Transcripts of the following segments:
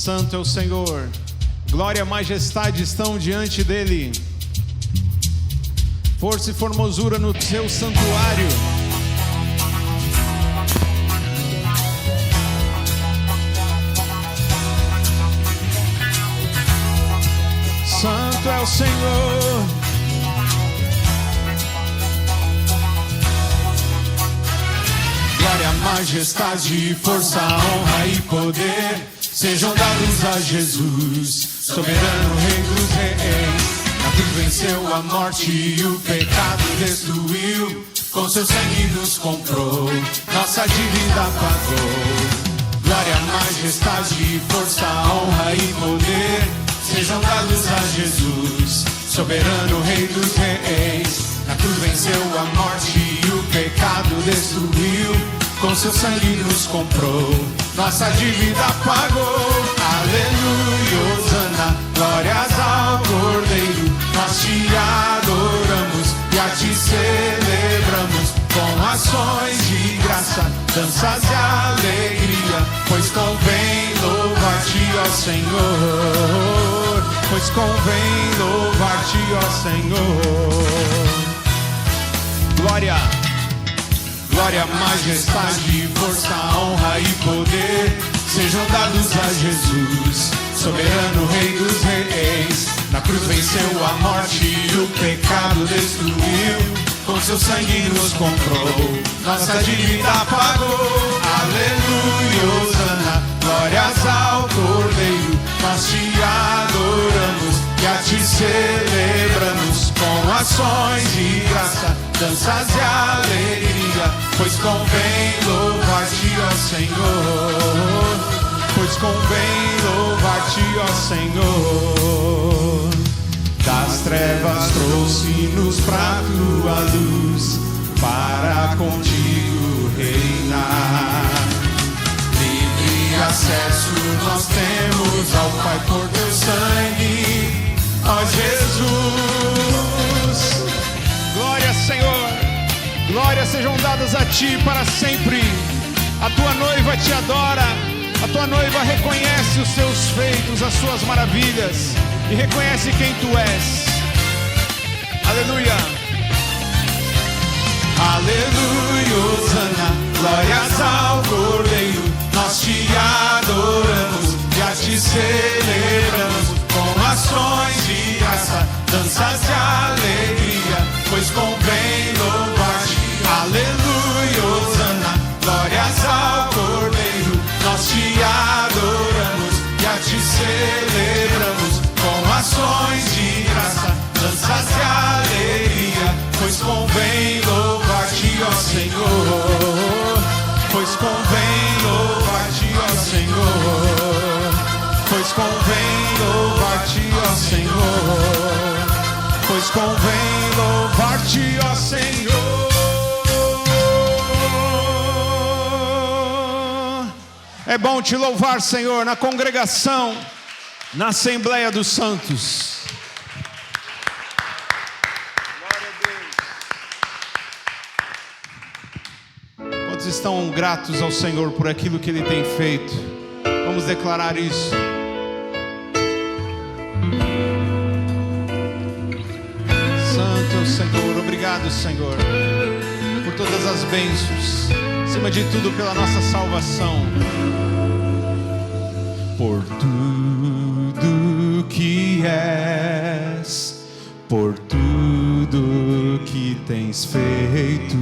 Santo é o Senhor, glória e majestade estão diante dele. Força e formosura no seu santuário. Santo é o Senhor. Glória, majestade, força, honra e poder sejam dados a Jesus, soberano Rei dos Reis. Na cruz venceu a morte e o pecado destruiu, com seu sangue nos comprou, nossa dívida pagou. Glória, majestade, força, honra e poder sejam dados a Jesus, soberano Rei dos Reis. Na cruz venceu a morte e o pecado destruiu, com seu sangue nos comprou, nossa dívida pagou. Aleluia, Hosana, glórias ao Cordeiro. Nós te adoramos e a ti celebramos, com ações de graça, danças e alegria, pois convém louvar-te, ó Senhor, pois convém louvar-te, ó Senhor. Glória, glória, majestade, força, honra e poder sejam dados a Jesus, soberano Rei dos Reis. Na cruz venceu a morte e o pecado destruiu, com seu sangue nos comprou, nossa dívida pagou. Aleluia, Hosana, glórias ao Cordeiro. Nós te adoramos e a ti celebramos, com ações de graça, danças e alegria, pois convém louvar-te, ó Senhor, pois convém louvar-te, ó Senhor. Das trevas trouxe-nos pra tua luz, para contigo reinar. Livre acesso nós temos ao Pai por teu sangue, ó Jesus. Glória, Senhor, glórias sejam dadas a ti para sempre. A tua noiva te adora, a tua noiva reconhece os teus feitos, as suas maravilhas, e reconhece quem tu és. Aleluia. Aleluia, Hosana, glórias ao Cordeiro. Nós te adoramos e a ti celebramos, com ações de graça, danças de alegria, pois convém louvar-te. Aleluia, Hosana, glórias ao Cordeiro. Nós te adoramos e a ti celebramos, com ações de graça, danças de alegria, pois convém louvar-te, ó Senhor, pois convém louvar-te, ó Senhor, pois convém louvar-te, ó Senhor, pois convém louvar-te, ó Senhor. É bom te louvar, Senhor, na congregação, na Assembleia dos Santos. Glória a Deus. Quantos estão gratos ao Senhor por aquilo que Ele tem feito? Vamos declarar isso. Santo é o Senhor. Obrigado, Senhor, por todas as bênçãos, acima de tudo pela nossa salvação, por tudo que és, por tudo que tens feito.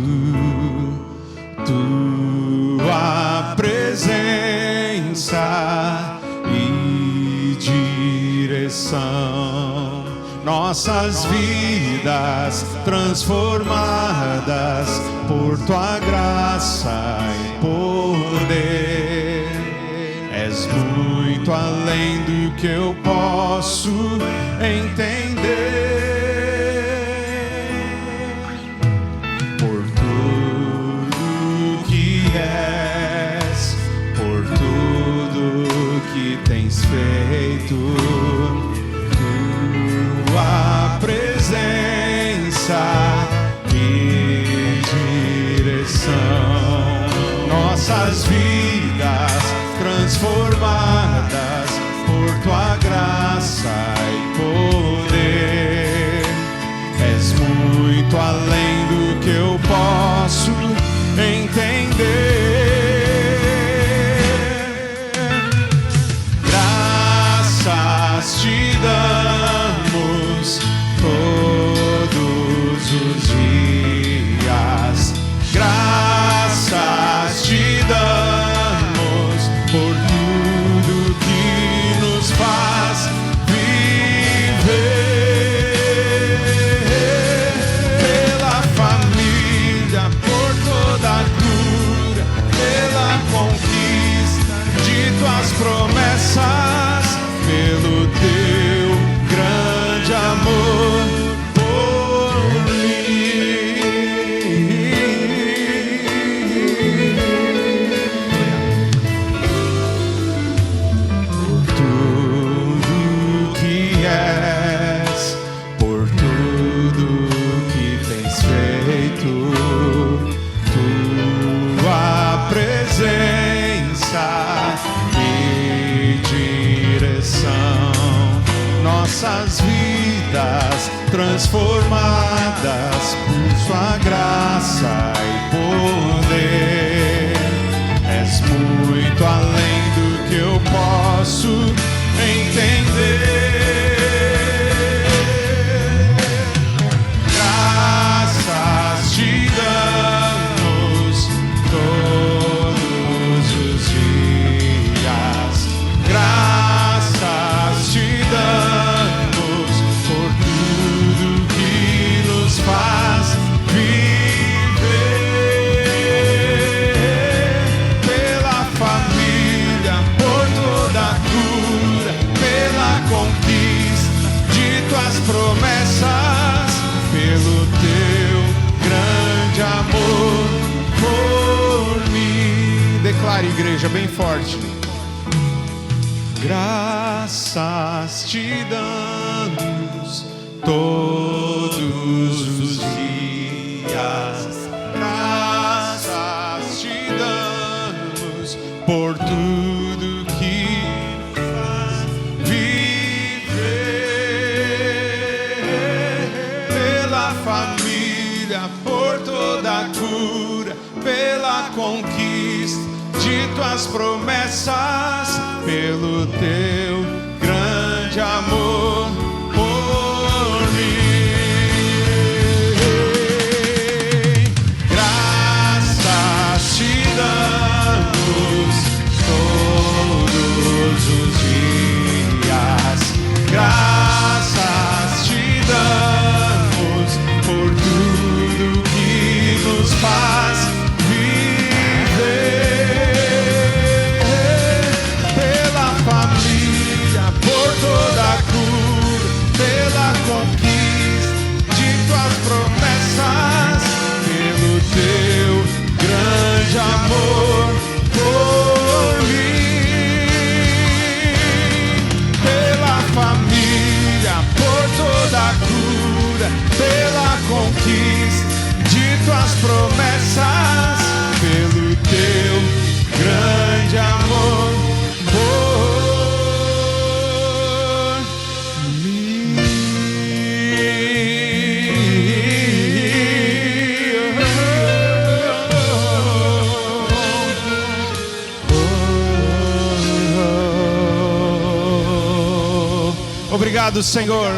Tua presença e direção, nossas vidas transformadas por tua graça e poder. És muito além do que eu posso entender. Por tudo que és, por tudo que tens feito, tua presença e direção, nossas vidas transformadas nossas vidas transformadas por sua graça e poder. És muito além do que eu posso entender. Graças te damos todos os dias. Graças te damos por tudo que nos faz viver. Pela família, por toda a cura, pela conquista de tuas promessas, pelo teu grande amor por mim. Declare, igreja, bem forte. Graças te damos todos os dias. Graças te damos por tudo que nos faz viver. Pela família, por toda a cura, pela conquista de tuas promessas, pelo teu grande amor por mim. Graças te damos todos os dias. Graças te damos por tudo que nos faz toda a cura, pela conquista de tuas promessas, pelo teu grande amor por mim. Pela família, por toda a cura, pela conquista de tuas promessas, pelo teu grande amor por Obrigado, Senhor,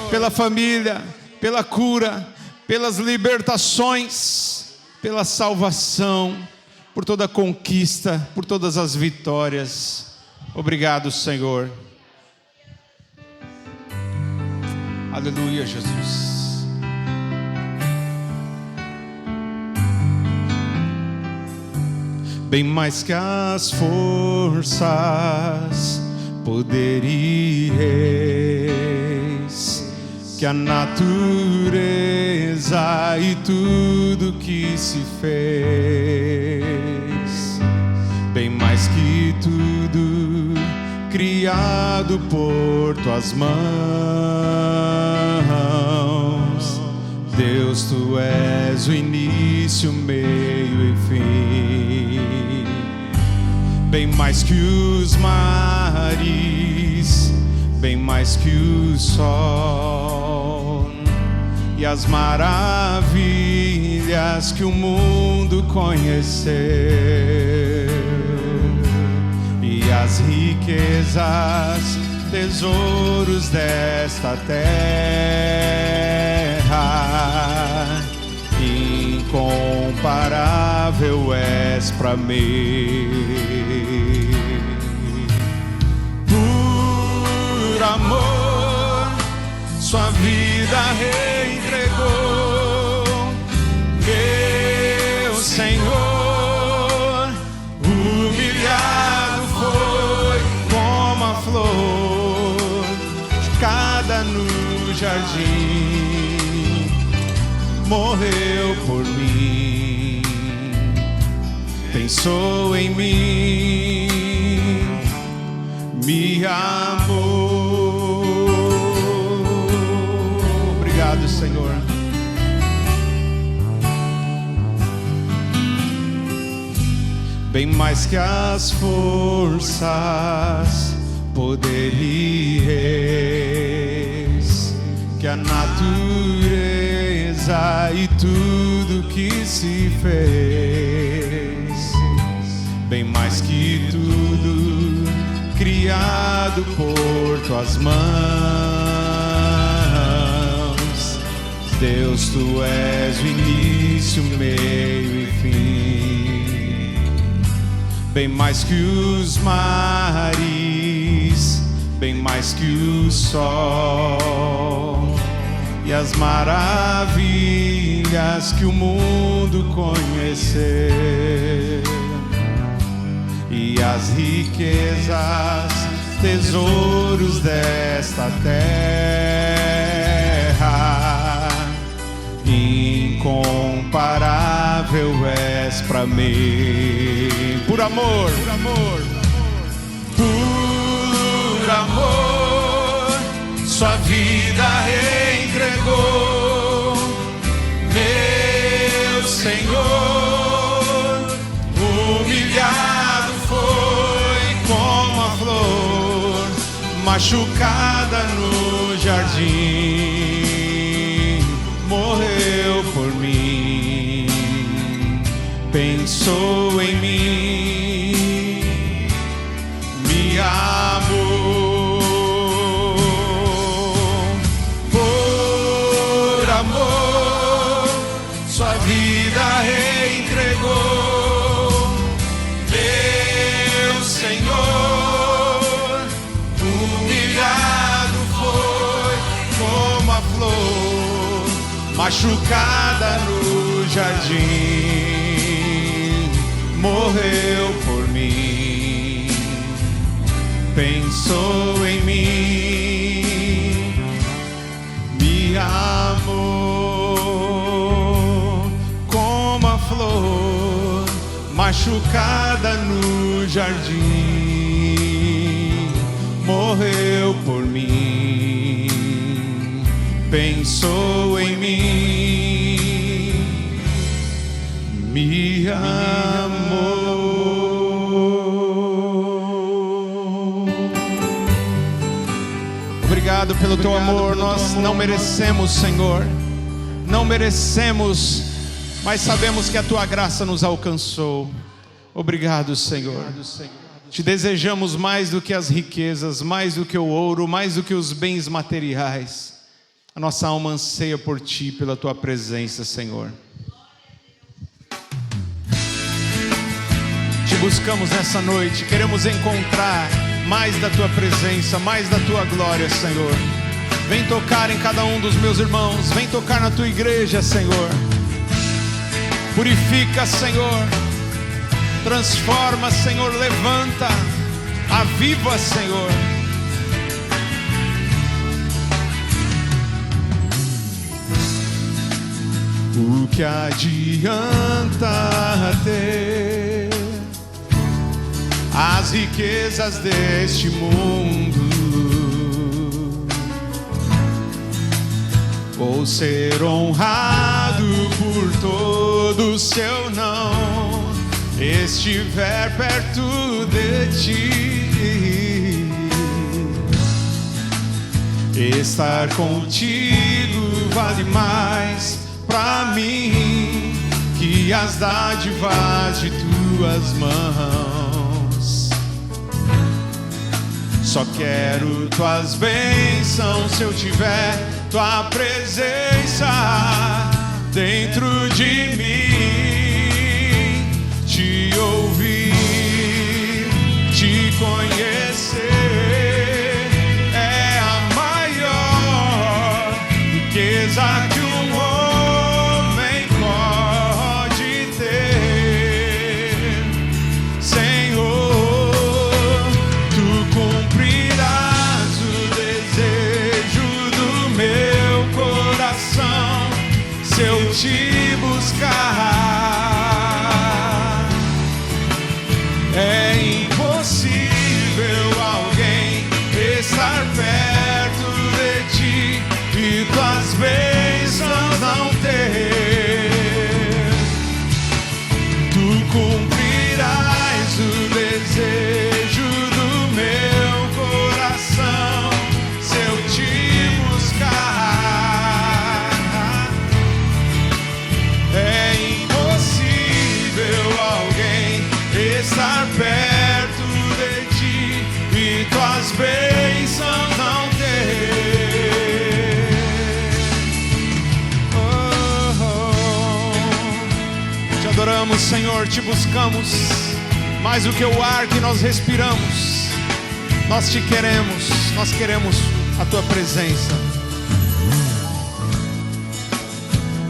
pela família, pela cura, pelas libertações, pela salvação, por toda a conquista, por todas as vitórias. Obrigado, Senhor. Aleluia, Jesus. Bem mais que as forças, poder e reis, que a natureza e tudo que se fez, bem mais que tudo criado por tuas mãos. Deus, tu és o início, meio e fim. Bem mais que os mares, bem mais que o sol e as maravilhas que o mundo conheceu, e as riquezas, tesouros desta terra. Incomparável és pra mim. Por amor, sua vida reentregou. Meu Senhor, humilhado foi como a flor cada no jardim, morreu por mim, pensou em mim, me amou. Obrigado, Senhor. Bem mais que as forças, poder e reis, a natureza e tudo que se fez, bem mais que tudo criado por tuas mãos. Deus, tu és o início, meio e fim, bem mais que os mares, bem mais que o sol e as maravilhas que o mundo conheceu, e as riquezas, tesouros desta terra. Incomparável és pra mim. Por amor, por amor, por amor, sua vida entregou, meu Senhor. Humilhado foi como a flor machucada no jardim, morreu por mim, pensou em mim, me amou. Por amor, sua vida entregou, meu Senhor. Humilhado foi como a flor machucada no jardim, morreu por mim, pensou em mim, me amou. Como a flor machucada no jardim, morreu por mim, pensou em mim, me amou. Obrigado pelo teu amor. Nós não merecemos, Senhor, não merecemos, mas sabemos que a tua graça nos alcançou. Obrigado, Senhor. Te desejamos mais do que as riquezas, mais do que o ouro, mais do que os bens materiais. A nossa alma anseia por Ti, pela Tua presença, Senhor. Te buscamos nessa noite, queremos encontrar mais da Tua presença, mais da Tua glória, Senhor. Vem tocar em cada um dos meus irmãos, vem tocar na Tua igreja, Senhor. Purifica, Senhor. Transforma, Senhor, levanta, aviva, Senhor. O que adianta ter as riquezas deste mundo, ou ser honrado por todo o seu não, estiver perto de Ti? Estar contigo vale mais pra mim que as dádivas de Tuas mãos. Só quero Tuas bênçãos se eu tiver Tua presença dentro de mim. Te ouvir, Te conhecer é a maior riqueza que um homem pode ter. Senhor, Tu cumprirás o desejo do meu coração se eu Te buscar. É impossível alguém estar perto de Ti e Tuas bênçãos não ter. Tu cumprirás o desejo do meu coração se eu Te buscar. tuas bênçãos não ter. Te adoramos, Senhor, te buscamos, mais do que o ar que nós respiramos. Nós te queremos, nós queremos a tua presença.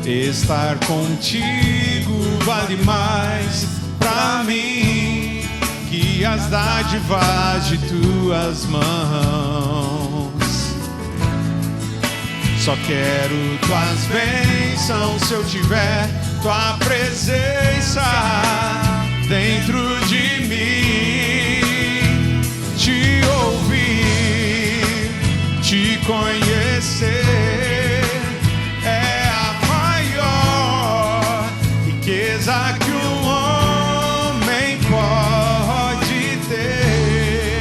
Estar contigo vale mais pra mim que as dádivas de tuas mãos. Só quero tuas bênçãos se eu tiver tua presença dentro de mim. Te ouvir, te conhecer é a maior riqueza que um homem pode ter.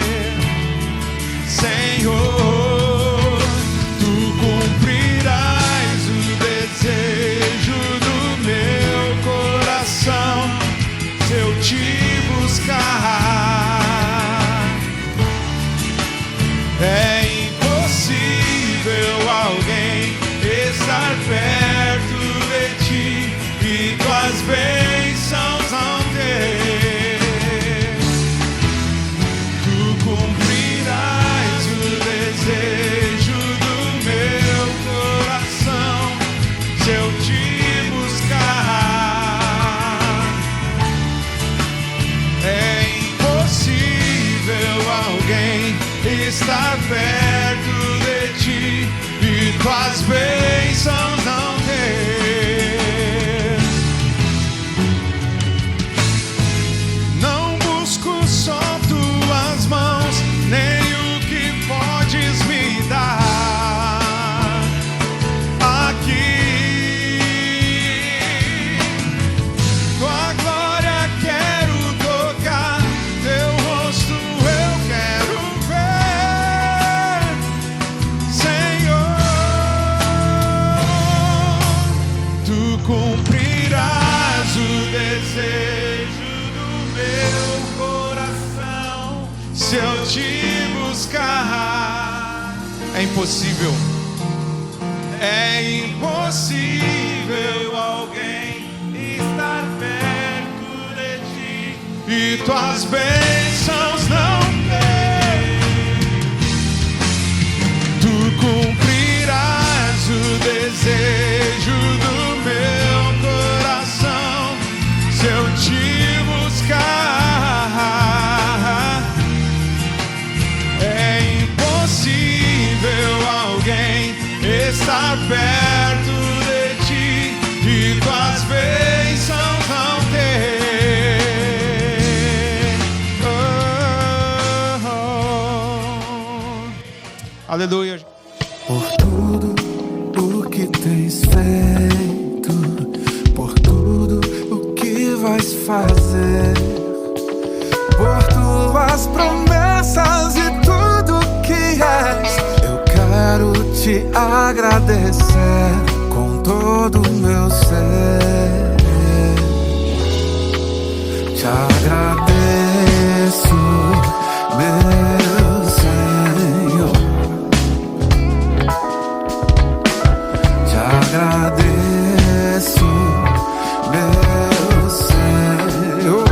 Senhor, tu cumprirás o desejo do meu coração se eu te buscar. É impossível alguém estar perto de ti e tuas bênçãos não ter. Tu cumprirás o desejo do meu coração se eu te buscar. É impossível alguém estar perto de ti e tuas bênçãos não ter. Não busco só tuas mãos, nem o que podes me dar aqui. Tua glória quero tocar, teu rosto eu quero ver, Senhor. Tu cumprirás o desejo do meu coração se eu te buscar. É impossível, é impossível alguém estar perto de ti e tuas bênçãos não ter. Tu cumprirás o desejo do meu coração se eu te buscar. É impossível alguém estar perto de ti e tuas bênçãos não ter. Aleluia. Por tudo o que tens feito, por tudo o que vais fazer, por tuas promessas e tudo que és, eu quero te agradecer com todo o meu ser. Te agradeço, meu Senhor. Te agradeço, meu Senhor.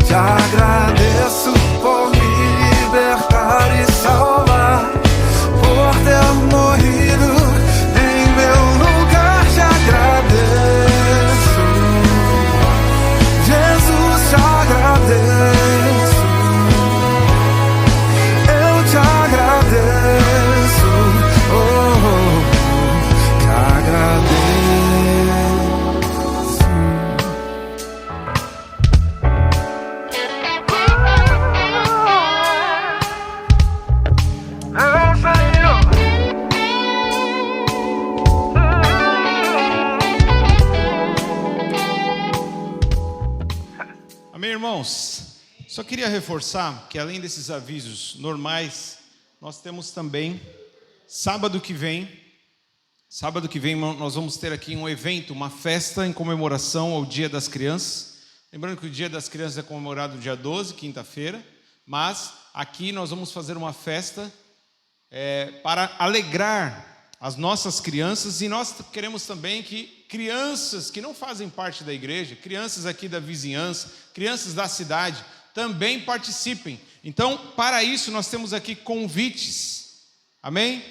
Te agradeço por me libertar e salvar, por ter morrido em meu lugar. Te agradeço, Jesus, te agradeço. Eu te agradeço, oh, te agradeço. Amém, irmãos? Só queria reforçar que além desses avisos normais, nós temos também sábado que vem nós vamos ter aqui um evento, uma festa em comemoração ao Dia das Crianças. Lembrando que o Dia das Crianças é comemorado no dia 12, quinta-feira, mas aqui nós vamos fazer uma festa para alegrar as nossas crianças, e nós queremos também que crianças que não fazem parte da igreja, crianças aqui da vizinhança, crianças da cidade, também participem. Então, para isso, nós temos aqui convites, amém?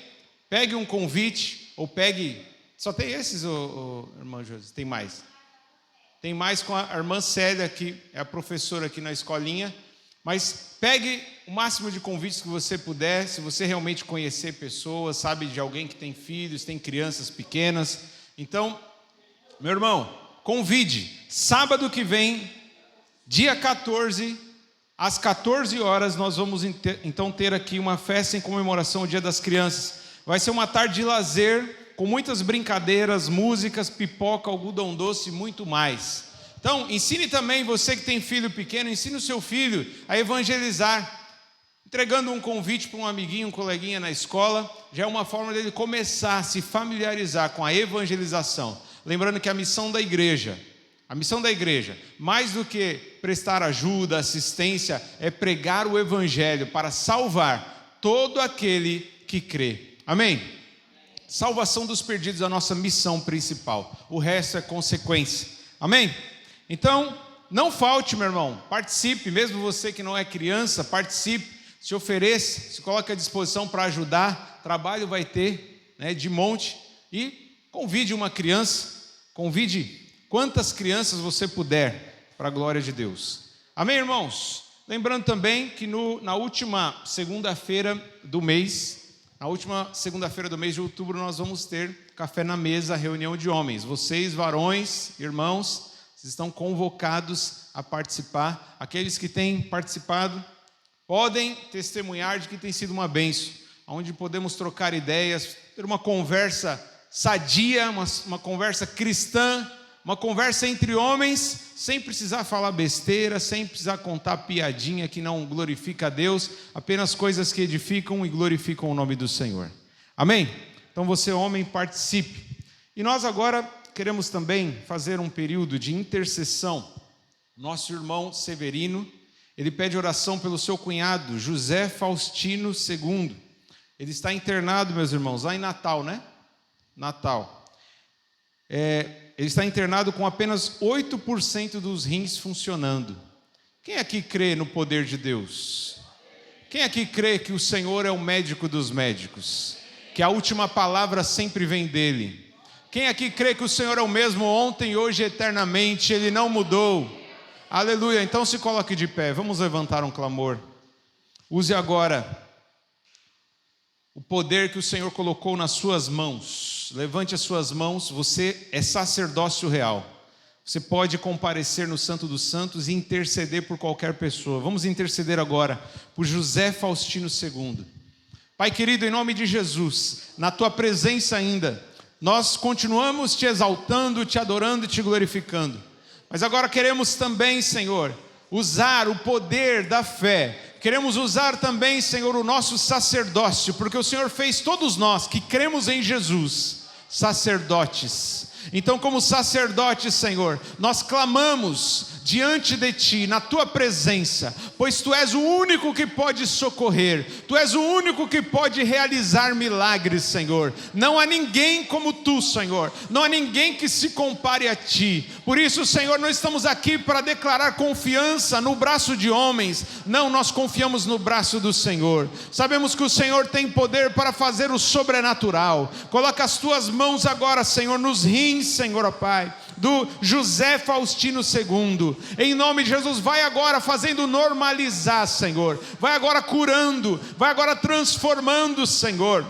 Pegue um convite, ou pegue... Só tem esses, irmã Josi? Tem mais? Tem mais com a irmã Célia, que é a professora aqui na escolinha. Mas pegue o máximo de convites que você puder, se você realmente conhecer pessoas, sabe de alguém que tem filhos, tem crianças pequenas. Então, meu irmão, convide. Sábado que vem, dia 14, às 14 horas, nós vamos então ter aqui uma festa em comemoração ao Dia das Crianças. Vai ser uma tarde de lazer, com muitas brincadeiras, músicas, pipoca, algodão doce e muito mais. Então, ensine também, você que tem filho pequeno, ensine o seu filho a evangelizar. Entregando um convite para um amiguinho, um coleguinha na escola, já é uma forma dele começar a se familiarizar com a evangelização. Lembrando que a missão da igreja, mais do que prestar ajuda, assistência, é pregar o evangelho para salvar todo aquele que crê. Amém? Salvação dos perdidos é a nossa missão principal. O resto é consequência. Amém? Então, não falte, meu irmão. Participe, mesmo você que não é criança, participe, se ofereça, se coloque à disposição para ajudar. Trabalho vai ter, né, de monte. E convide uma criança, convide quantas crianças você puder, para a glória de Deus. Amém, irmãos? Lembrando também que na última segunda-feira do mês de outubro, nós vamos ter café na mesa, reunião de homens. Vocês, varões, irmãos, vocês estão convocados a participar. Aqueles que têm participado podem testemunhar de que tem sido uma bênção, onde podemos trocar ideias, ter uma conversa sadia, uma conversa cristã, uma conversa entre homens, sem precisar falar besteira, sem precisar contar piadinha que não glorifica a Deus, apenas coisas que edificam e glorificam o nome do Senhor. Amém? Então você, homem, participe. E nós agora queremos também fazer um período de intercessão. Nosso irmão Severino, ele pede oração pelo seu cunhado, José Faustino II. Ele está internado, meus irmãos, lá em Natal, né? Natal. Ele está internado com apenas 8% dos rins funcionando. Quem aqui crê no poder de Deus? Quem aqui crê que o Senhor é o médico dos médicos? Que a última palavra sempre vem dele? Quem aqui crê que o Senhor é o mesmo ontem, hoje e eternamente? Ele não mudou. Aleluia. Então se coloque de pé. Vamos levantar um clamor. Use agora o poder que o Senhor colocou nas suas mãos. Levante as suas mãos. Você é sacerdócio real. Você pode comparecer no Santo dos Santos e interceder por qualquer pessoa. Vamos interceder agora por José Faustino II. Pai querido, em nome de Jesus, na tua presença ainda, nós continuamos te exaltando, te adorando e te glorificando. Mas agora queremos também, Senhor, usar o poder da fé. Queremos usar também, Senhor, o nosso sacerdócio, porque o Senhor fez todos nós que cremos em Jesus, sacerdotes. Então, como sacerdotes, Senhor, nós clamamos diante de Ti, na Tua presença, pois Tu és o único que pode socorrer, Tu és o único que pode realizar milagres, Senhor. Não há ninguém como Tu, Senhor, não há ninguém que se compare a Ti. Por isso, Senhor, nós estamos aqui para declarar confiança no braço de homens. Não, nós confiamos no braço do Senhor. Sabemos que o Senhor tem poder para fazer o sobrenatural. Coloca as Tuas mãos agora, Senhor, nos rins, Senhor, ó Pai, do José Faustino II. Em nome de Jesus, vai agora fazendo normalizar, Senhor. Vai agora curando, vai agora transformando, Senhor.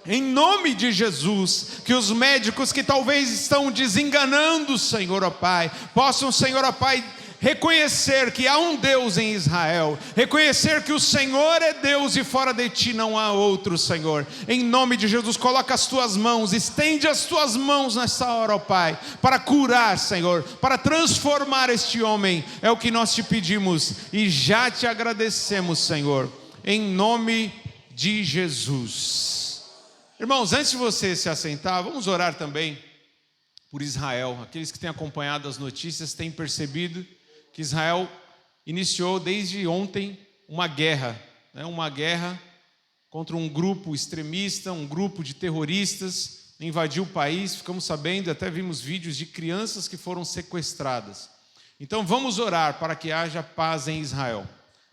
Em nome de Jesus, que os médicos que talvez estão desenganando, Senhor, ó Pai, possam, Senhor, ó Pai, reconhecer que há um Deus em Israel, reconhecer que o Senhor é Deus e fora de Ti não há outro, Senhor. Em nome de Jesus, coloca as Tuas mãos, estende as Tuas mãos nessa hora, ó Pai, para curar, Senhor, para transformar este homem. É o que nós te pedimos e já te agradecemos, Senhor, em nome de Jesus. Irmãos, antes de você se assentar, vamos orar também por Israel. Aqueles que têm acompanhado as notícias têm percebido que Israel iniciou desde ontem uma guerra, né? Uma guerra contra um grupo extremista, um grupo de terroristas, invadiu o país. Ficamos sabendo, até vimos vídeos de crianças que foram sequestradas. Então vamos orar para que haja paz em Israel.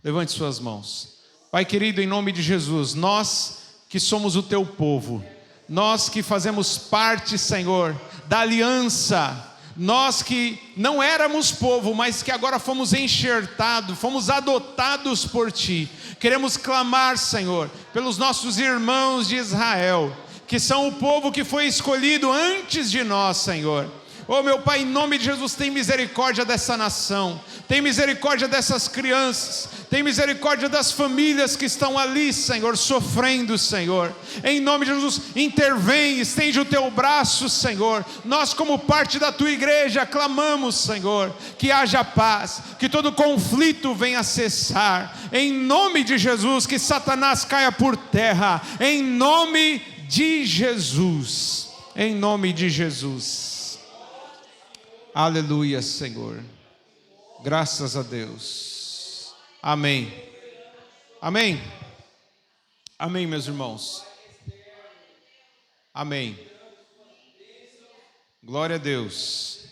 Levante suas mãos. Pai querido, em nome de Jesus, nós que somos o teu povo, nós que fazemos parte, Senhor, da aliança, nós que não éramos povo, mas que agora fomos enxertados, fomos adotados por Ti, queremos clamar, Senhor, pelos nossos irmãos de Israel, que são o povo que foi escolhido antes de nós, Senhor. Oh meu Pai, em nome de Jesus, tem misericórdia dessa nação, tem misericórdia dessas crianças, tem misericórdia das famílias que estão ali, Senhor, sofrendo, Senhor. Em nome de Jesus, intervém, estende o teu braço, Senhor. Nós, como parte da tua igreja, clamamos, Senhor, que haja paz, que todo conflito venha cessar. Em nome de Jesus, que Satanás caia por terra. Em nome de Jesus. Em nome de Jesus. Aleluia, Senhor. Graças a Deus. Amém. Amém. Amém, meus irmãos. Amém. Glória a Deus.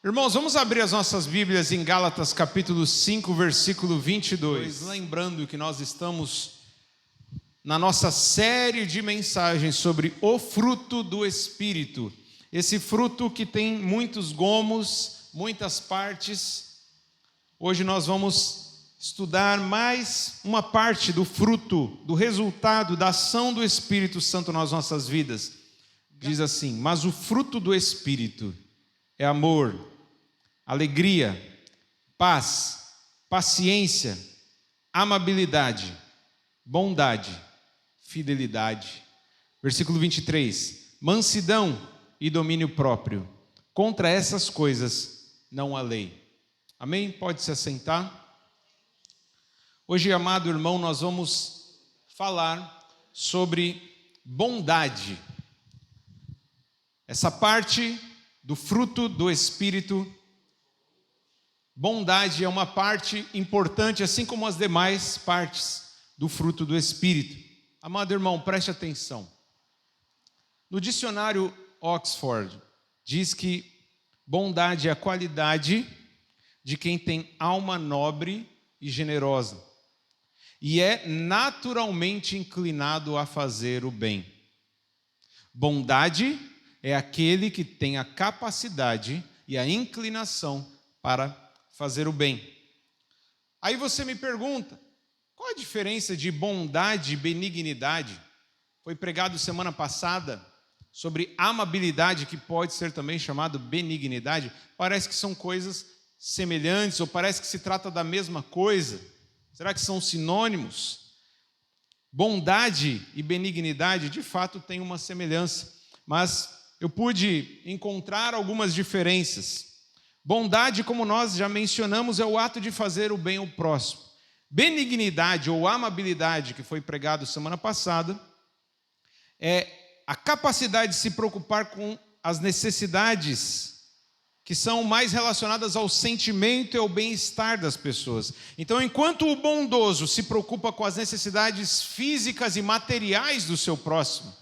Irmãos, vamos abrir as nossas Bíblias em Gálatas capítulo 5, versículo 22. Lembrando que nós estamos na nossa série de mensagens sobre o fruto do Espírito. Esse fruto que tem muitos gomos, muitas partes. Hoje nós vamos estudar mais uma parte do fruto, do resultado da ação do Espírito Santo nas nossas vidas. Diz assim: mas o fruto do Espírito é amor, alegria, paz, paciência, amabilidade, bondade, fidelidade. Versículo 23, mansidão e domínio próprio. Contra essas coisas não há lei. Amém? Pode se assentar. Hoje, amado irmão, nós vamos falar sobre bondade. Essa parte do fruto do Espírito. Bondade é uma parte importante, assim como as demais partes do fruto do Espírito. Amado irmão, preste atenção. No dicionário Oxford diz que bondade é a qualidade de quem tem alma nobre e generosa e é naturalmente inclinado a fazer o bem. Bondade é aquele que tem a capacidade e a inclinação para fazer o bem. Aí você me pergunta, qual a diferença de bondade e benignidade? Foi pregado semana passada sobre amabilidade, que pode ser também chamado benignidade. Parece que são coisas semelhantes, ou parece que se trata da mesma coisa. Será que são sinônimos? Bondade e benignidade, de fato, têm uma semelhança, mas eu pude encontrar algumas diferenças. Bondade, como nós já mencionamos, é o ato de fazer o bem ao próximo. Benignidade ou amabilidade, que foi pregado semana passada, é a capacidade de se preocupar com as necessidades que são mais relacionadas ao sentimento e ao bem-estar das pessoas. Então, enquanto o bondoso se preocupa com as necessidades físicas e materiais do seu próximo,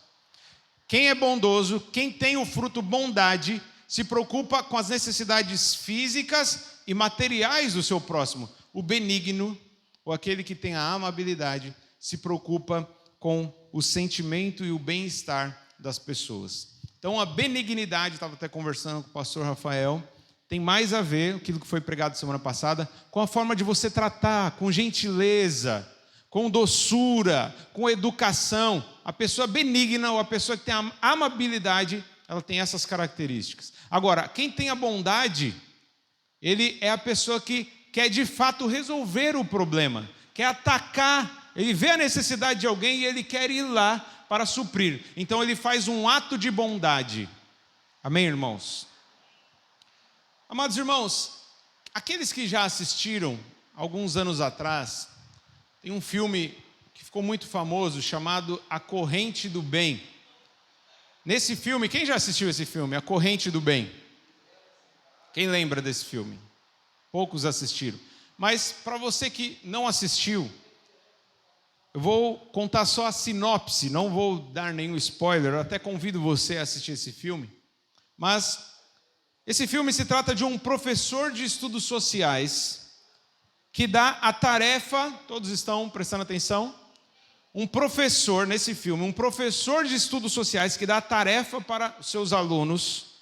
quem é bondoso, quem tem o fruto bondade, se preocupa com as necessidades físicas e materiais do seu próximo. O benigno, ou aquele que tem a amabilidade, se preocupa com o sentimento e o bem-estar das pessoas. Então a benignidade, estava até conversando com o pastor Rafael, tem mais a ver, aquilo que foi pregado semana passada, com a forma de você tratar, com gentileza, com doçura, com educação. A pessoa benigna, ou a pessoa que tem a amabilidade, ela tem essas características. Agora, quem tem a bondade, ele é a pessoa que quer de fato resolver o problema, quer atacar. Ele vê a necessidade de alguém e ele quer ir lá para suprir. Então ele faz um ato de bondade. Amém, irmãos? Amados irmãos, aqueles que já assistiram alguns anos atrás, tem um filme que ficou muito famoso chamado A Corrente do Bem. Nesse filme, quem já assistiu esse filme? A Corrente do Bem. Quem lembra desse filme? poucos assistiram. Mas para você que não assistiu, eu vou contar só a sinopse, não vou dar nenhum spoiler, eu até convido você a assistir esse filme. Mas esse filme se trata de um professor de estudos sociais que dá a tarefa, todos estão prestando atenção? Um professor, nesse filme, um professor de estudos sociais que dá a tarefa para os seus alunos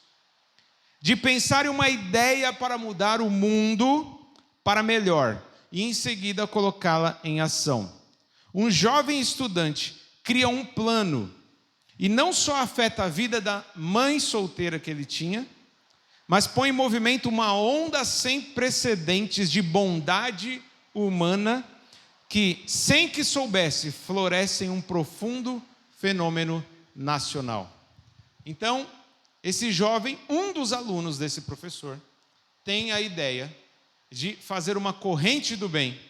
de pensar em uma ideia para mudar o mundo para melhor e em seguida colocá-la em ação. Um jovem estudante cria um plano e não só afeta a vida da mãe solteira que ele tinha, mas põe em movimento uma onda sem precedentes de bondade humana que, sem que soubesse, floresce em um profundo fenômeno nacional. Então, esse jovem, um dos alunos desse professor, tem a ideia de fazer uma corrente do bem.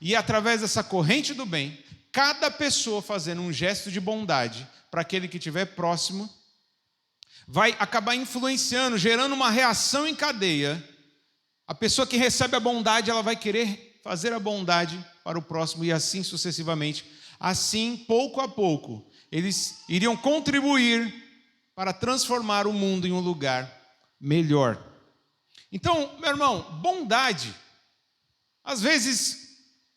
E através dessa corrente do bem, cada pessoa fazendo um gesto de bondade para aquele que estiver próximo, vai acabar influenciando, gerando uma reação em cadeia. A pessoa que recebe a bondade, ela vai querer fazer a bondade para o próximo e assim sucessivamente. Assim, pouco a pouco, eles iriam contribuir para transformar o mundo em um lugar melhor. Então, meu irmão, bondade, às vezes,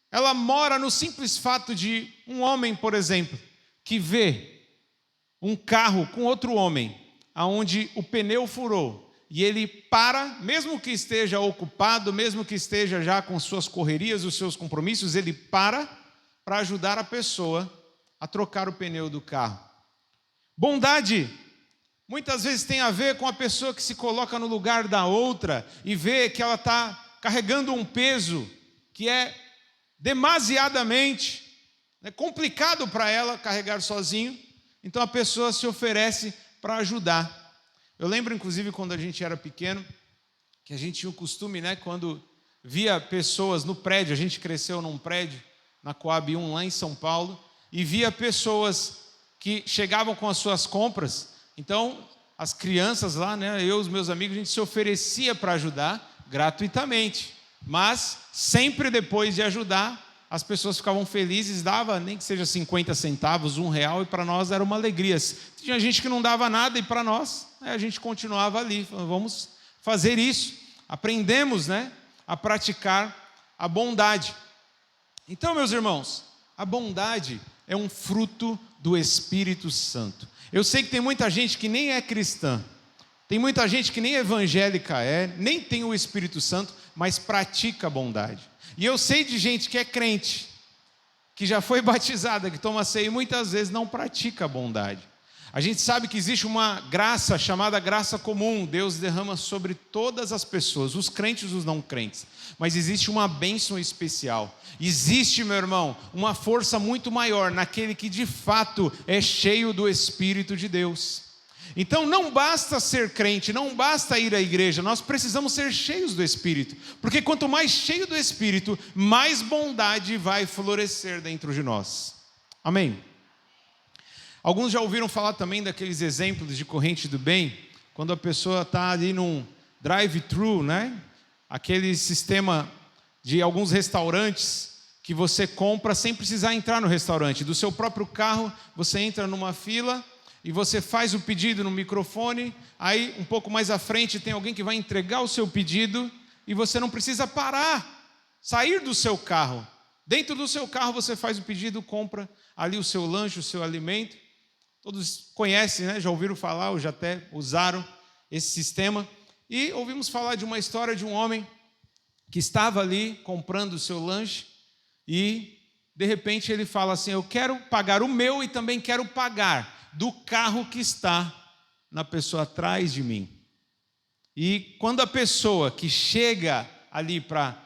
ela mora no simples fato de um homem, por exemplo, que vê um carro com outro homem, aonde o pneu furou, e ele para, mesmo que esteja ocupado, mesmo que esteja já com suas correrias, os seus compromissos, ele para ajudar a pessoa a trocar o pneu do carro. Bondade muitas vezes tem a ver com a pessoa que se coloca no lugar da outra e vê que ela está carregando um peso que é demasiadamente complicado para ela carregar sozinho, então a pessoa se oferece para ajudar. Eu lembro, inclusive, quando a gente era pequeno, que a gente tinha o costume, quando via pessoas no prédio, a gente cresceu num prédio, na Coab 1, lá em São Paulo, e via pessoas que chegavam com as suas compras. Então, as crianças lá, eu e os meus amigos, a gente se oferecia para ajudar gratuitamente. Mas, sempre depois de ajudar, as pessoas ficavam felizes, dava nem que seja 50 centavos, R$1, e para nós era uma alegria. Tinha gente que não dava nada e para nós, a gente continuava ali, vamos fazer isso. Aprendemos, a praticar a bondade. Então, meus irmãos, a bondade é um fruto do Espírito Santo. Eu sei que tem muita gente que nem é cristã, tem muita gente que nem evangélica nem tem o Espírito Santo, mas pratica a bondade. E eu sei de gente que é crente, que já foi batizada, que toma ceia e muitas vezes não pratica a bondade. A gente sabe que existe uma graça chamada graça comum, Deus derrama sobre todas as pessoas, os crentes e os não crentes. Mas existe uma bênção especial. Existe, meu irmão, uma força muito maior naquele que de fato é cheio do Espírito de Deus. Então não basta ser crente, não basta ir à igreja, nós precisamos ser cheios do Espírito, porque quanto mais cheio do Espírito, mais bondade vai florescer dentro de nós. Amém? Alguns já ouviram falar também daqueles exemplos de corrente do bem, quando a pessoa está ali num drive-thru, aquele sistema de alguns restaurantes que você compra sem precisar entrar no restaurante, do seu próprio carro, você entra numa fila, e você faz o pedido no microfone, aí um pouco mais à frente tem alguém que vai entregar o seu pedido, e você não precisa parar, sair do seu carro. Dentro do seu carro você faz o pedido, compra ali o seu lanche, o seu alimento. Todos conhecem, já ouviram falar, ou já até usaram esse sistema. E ouvimos falar de uma história de um homem que estava ali comprando o seu lanche, e de repente ele fala assim: eu quero pagar o meu e também quero pagar do carro que está na pessoa atrás de mim. E quando a pessoa que chega ali para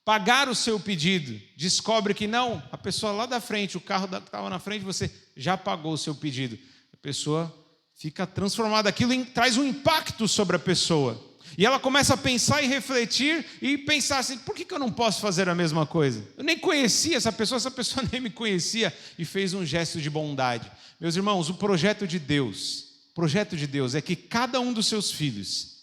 pagar o seu pedido descobre que não, a pessoa lá da frente, o carro que estava na frente, você já pagou o seu pedido, a pessoa fica transformada, aquilo traz um impacto sobre a pessoa, e ela começa a pensar e refletir e pensar assim: por que eu não posso fazer a mesma coisa? Eu nem conhecia essa pessoa nem me conhecia, e fez um gesto de bondade. Meus irmãos, o projeto de Deus é que cada um dos seus filhos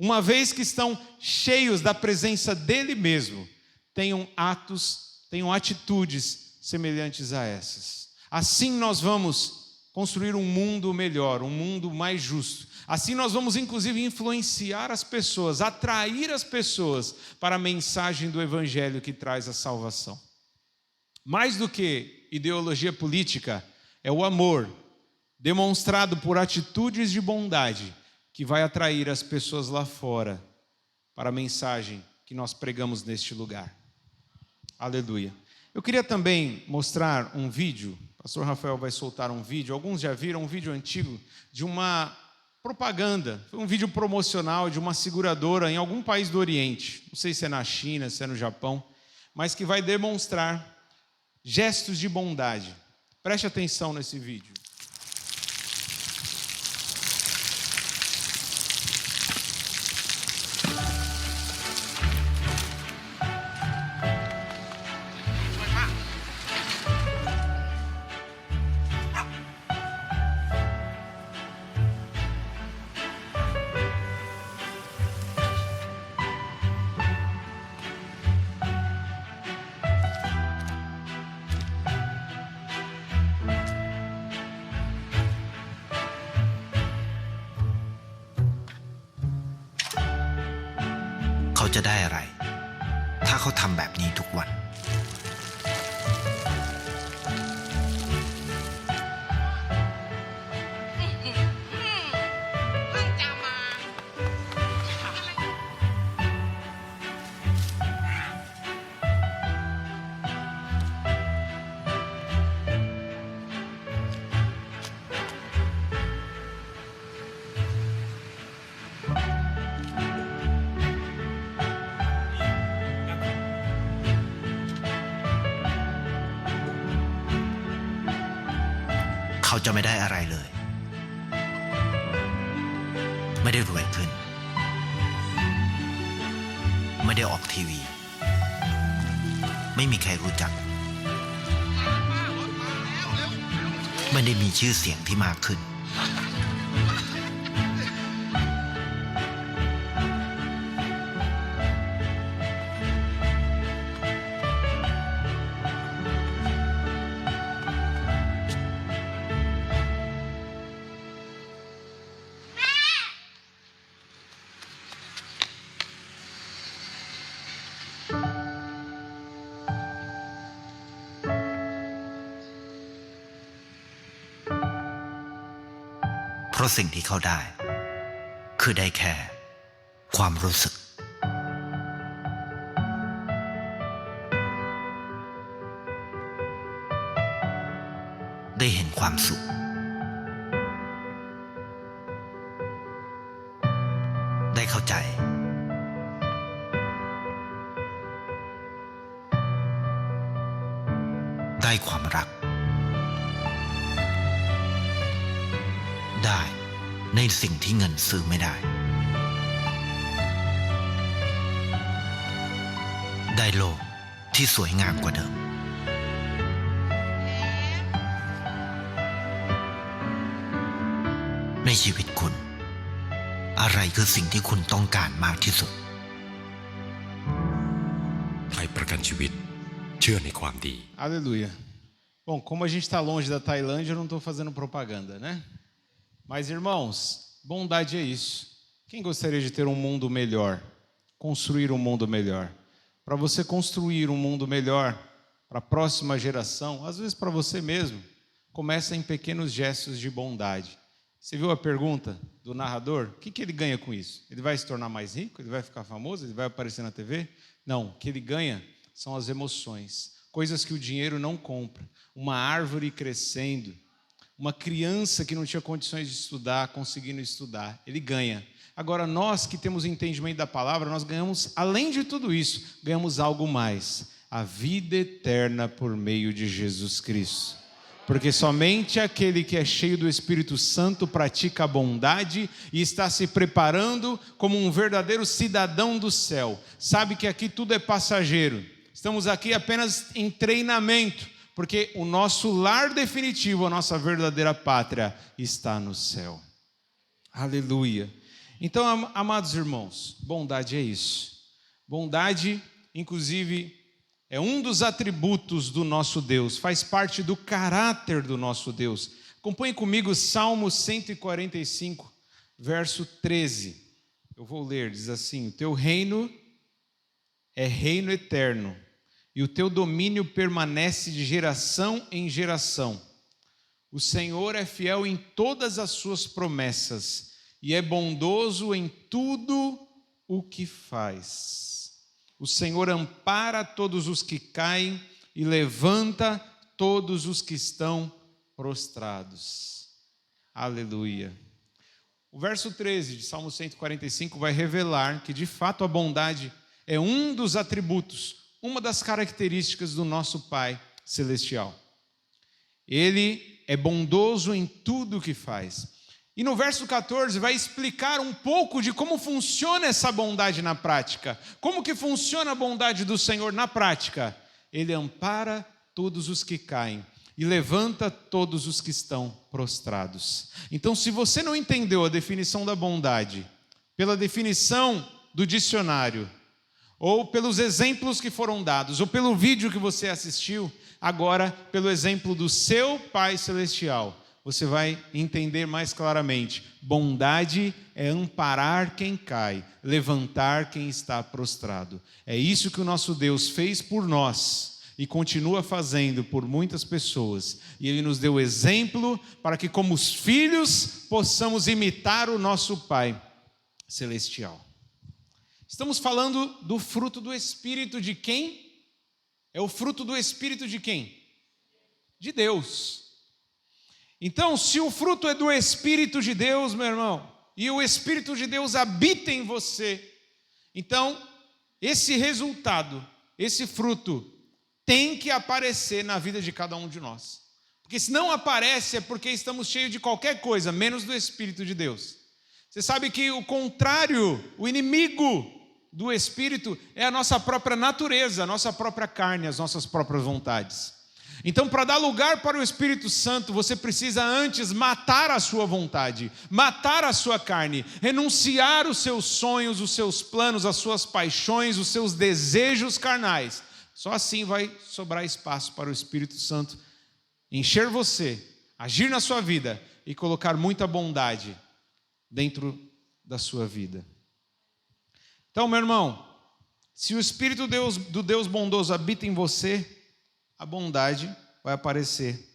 uma vez que estão cheios da presença dele mesmo, tenham atitudes semelhantes a essas. Assim nós vamos construir um mundo melhor, um mundo mais justo. Assim nós vamos inclusive influenciar as pessoas, atrair as pessoas para a mensagem do evangelho que traz a salvação. Mais do que ideologia política, é o amor demonstrado por atitudes de bondade que vai atrair as pessoas lá fora para a mensagem que nós pregamos neste lugar. Aleluia. Eu queria também mostrar um vídeo, o pastor Rafael vai soltar um vídeo, alguns já viram um vídeo antigo de uma propaganda, foi um vídeo promocional de uma seguradora em algum país do Oriente, não sei se é na China, se é no Japão, mas que vai demonstrar gestos de bondade. Preste atenção nesse vídeo.เขาจะได้อะไรถ้าเขาทำแบบนี้ทุกวันเขาจะไม่ได้อะไรเลยไม่ได้รวยขึ้นไม่ได้ออกทีวีไม่มีใครรู้จักไม่ได้มีชื่อเสียงที่มากขึ้นเพราะสิ่งที่เขาได้คือได้แค่ความรู้สึกได้เห็นความสุขได้เข้าใจได้ความรักได้ในสิ่งที่เงินซื้อไม่ได้ได้โลกที่สวยงามกว่าเดิมในชีวิตคุณอะไรคือสิ่งที่คุณต้องการมากที่สุดไทยประกันชีวิตเชื่อในความดี Aleluia. Bom, como a gente está longe da Tailândia, eu não estou fazendo propaganda, né? Mas, irmãos, bondade é isso. Quem gostaria de ter um mundo melhor? Construir um mundo melhor. Para você construir um mundo melhor para a próxima geração, às vezes para você mesmo, começa em pequenos gestos de bondade. Você viu a pergunta do narrador? O que ele ganha com isso? Ele vai se tornar mais rico? Ele vai ficar famoso? Ele vai aparecer na TV? Não, o que ele ganha são as emoções, coisas que o dinheiro não compra. Uma árvore crescendo, uma criança que não tinha condições de estudar, conseguindo estudar, ele ganha. Agora, nós que temos entendimento da palavra, nós ganhamos, além de tudo isso, ganhamos algo mais, a vida eterna por meio de Jesus Cristo. Porque somente aquele que é cheio do Espírito Santo pratica a bondade e está se preparando como um verdadeiro cidadão do céu. Sabe que aqui tudo é passageiro. Estamos aqui apenas em treinamento, porque o nosso lar definitivo, a nossa verdadeira pátria, está no céu. Aleluia. Então, amados irmãos, bondade é isso. Bondade, inclusive, é um dos atributos do nosso Deus, faz parte do caráter do nosso Deus. Acompanhe comigo Salmo 145, verso 13. Eu vou ler, diz assim: o teu reino é reino eterno, e o teu domínio permanece de geração em geração. O Senhor é fiel em todas as suas promessas, e é bondoso em tudo o que faz. O Senhor ampara todos os que caem e levanta todos os que estão prostrados. Aleluia. O verso 13 de Salmo 145 vai revelar que de fato a bondade é um dos atributos, uma das características do nosso Pai Celestial. Ele é bondoso em tudo o que faz. E no verso 14 vai explicar um pouco de como funciona essa bondade na prática. Como que funciona a bondade do Senhor na prática? Ele ampara todos os que caem e levanta todos os que estão prostrados. Então, se você não entendeu a definição da bondade, pela definição do dicionário, ou pelos exemplos que foram dados, ou pelo vídeo que você assistiu, agora, pelo exemplo do seu Pai Celestial, você vai entender mais claramente. Bondade é amparar quem cai, levantar quem está prostrado. É isso que o nosso Deus fez por nós e continua fazendo por muitas pessoas. E Ele nos deu exemplo para que, como os filhos, possamos imitar o nosso Pai Celestial. Estamos falando do fruto do Espírito de quem? É o fruto do Espírito de quem? De Deus. Então, se o fruto é do Espírito de Deus, meu irmão, e o Espírito de Deus habita em você, então, esse resultado, esse fruto, tem que aparecer na vida de cada um de nós. Porque se não aparece é porque estamos cheios de qualquer coisa, menos do Espírito de Deus. Você sabe que o contrário, o inimigo do Espírito é a nossa própria natureza, a nossa própria carne, as nossas próprias vontades. Então, para dar lugar para o Espírito Santo, você precisa antes matar a sua vontade, matar a sua carne, renunciar os seus sonhos, os seus planos, as suas paixões, os seus desejos carnais. Só assim vai sobrar espaço para o Espírito Santo encher você, agir na sua vida e colocar muita bondade dentro da sua vida. Então, meu irmão, se o Espírito do Deus bondoso habita em você, a bondade vai aparecer.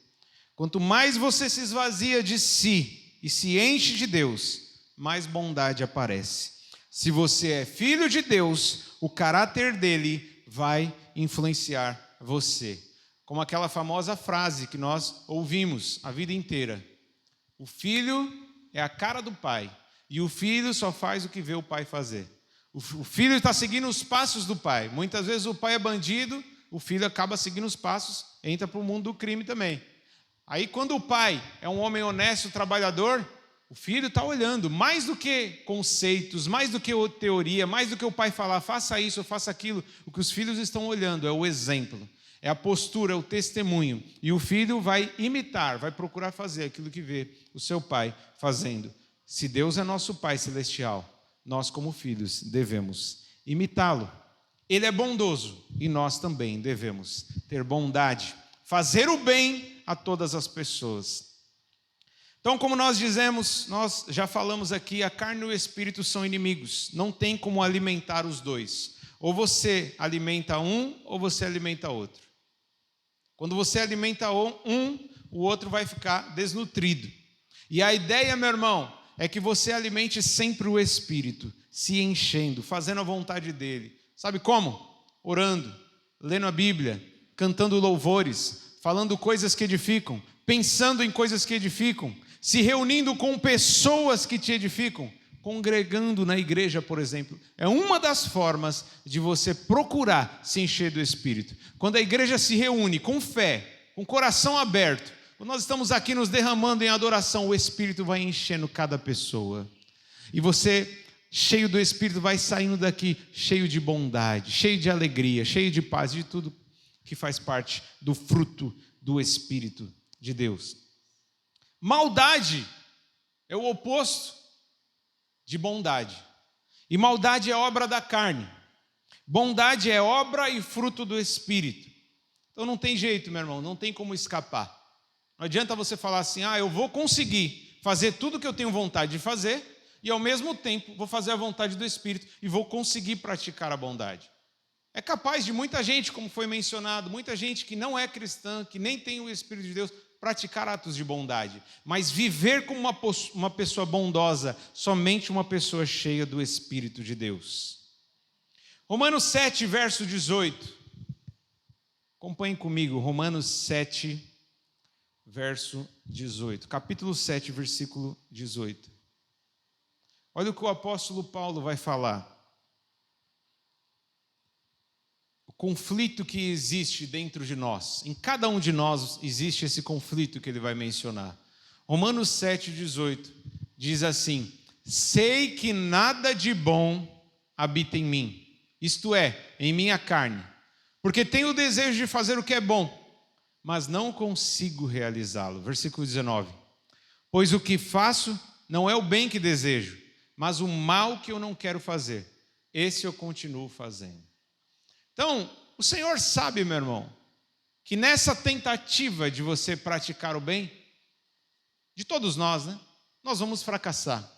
Quanto mais você se esvazia de si e se enche de Deus, mais bondade aparece. Se você é filho de Deus, o caráter dele vai influenciar você. Como aquela famosa frase que nós ouvimos a vida inteira: o filho é a cara do pai, e o filho só faz o que vê o pai fazer. O filho está seguindo os passos do pai. Muitas vezes o pai é bandido, o filho acaba seguindo os passos, entra para o mundo do crime também. Aí quando o pai é um homem honesto, trabalhador, o filho está olhando, mais do que conceitos, mais do que teoria, mais do que o pai falar, faça isso, faça aquilo. O que os filhos estão olhando é o exemplo, é a postura, é o testemunho. E o filho vai imitar, vai procurar fazer aquilo que vê o seu pai fazendo. Se Deus é nosso Pai Celestial, nós como filhos devemos imitá-lo. Ele é bondoso e nós também devemos ter bondade, fazer o bem a todas as pessoas. Então, como nós dizemos, nós já falamos aqui, a carne e o espírito são inimigos, não tem como alimentar os dois. Ou você alimenta um, ou você alimenta outro. Quando você alimenta um, o outro vai ficar desnutrido. E a ideia, meu irmão, é que você alimente sempre o espírito, se enchendo, fazendo a vontade dele. Sabe como? Orando, lendo a Bíblia, cantando louvores, falando coisas que edificam, pensando em coisas que edificam, se reunindo com pessoas que te edificam, congregando na igreja, por exemplo. É uma das formas de você procurar se encher do Espírito. Quando a igreja se reúne com fé, com coração aberto, quando nós estamos aqui nos derramando em adoração, o Espírito vai enchendo cada pessoa. E você, cheio do Espírito, vai saindo daqui cheio de bondade, cheio de alegria, cheio de paz, de tudo que faz parte do fruto do Espírito de Deus. Maldade é o oposto. de bondade. E maldade é obra da carne. Bondade é obra e fruto do Espírito. Então não tem jeito, meu irmão, não tem como escapar. Não adianta você falar assim, eu vou conseguir fazer tudo que eu tenho vontade de fazer e ao mesmo tempo vou fazer a vontade do Espírito e vou conseguir praticar a bondade. É capaz de muita gente, como foi mencionado, muita gente que não é cristã, que nem tem o Espírito de Deus, praticar atos de bondade. Mas viver como uma pessoa bondosa, somente uma pessoa cheia do Espírito de Deus. Romanos 7, verso 18. Acompanhem comigo, Romanos 7, verso 18. Capítulo 7, versículo 18. Olha o que o apóstolo Paulo vai falar. O conflito que existe dentro de nós. Em cada um de nós existe esse conflito que ele vai mencionar. Romanos 7, 18 diz assim: sei que nada de bom habita em mim, isto é, em minha carne. Porque tenho o desejo de fazer o que é bom, mas não consigo realizá-lo. Versículo 19. Pois o que faço não é o bem que desejo, mas o mal que eu não quero fazer, esse eu continuo fazendo. Então, o Senhor sabe, meu irmão, que nessa tentativa de você praticar o bem, de todos nós, né? Nós vamos fracassar.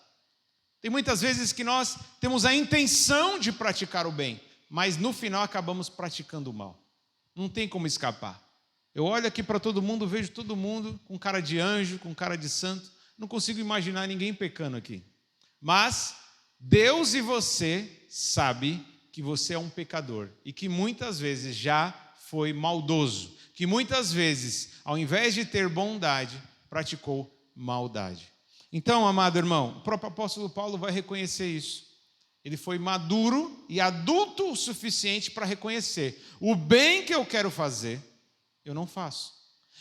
Tem muitas vezes que nós temos a intenção de praticar o bem, mas no final acabamos praticando o mal. Não tem como escapar. Eu olho aqui para todo mundo, vejo todo mundo com cara de anjo, com cara de santo. Não consigo imaginar ninguém pecando aqui. Mas Deus e você sabem que você é um pecador e que muitas vezes já foi maldoso, que muitas vezes, ao invés de ter bondade, praticou maldade. Então, amado irmão, o próprio apóstolo Paulo vai reconhecer isso. Ele foi maduro e adulto o suficiente para reconhecer: o bem que eu quero fazer, eu não faço.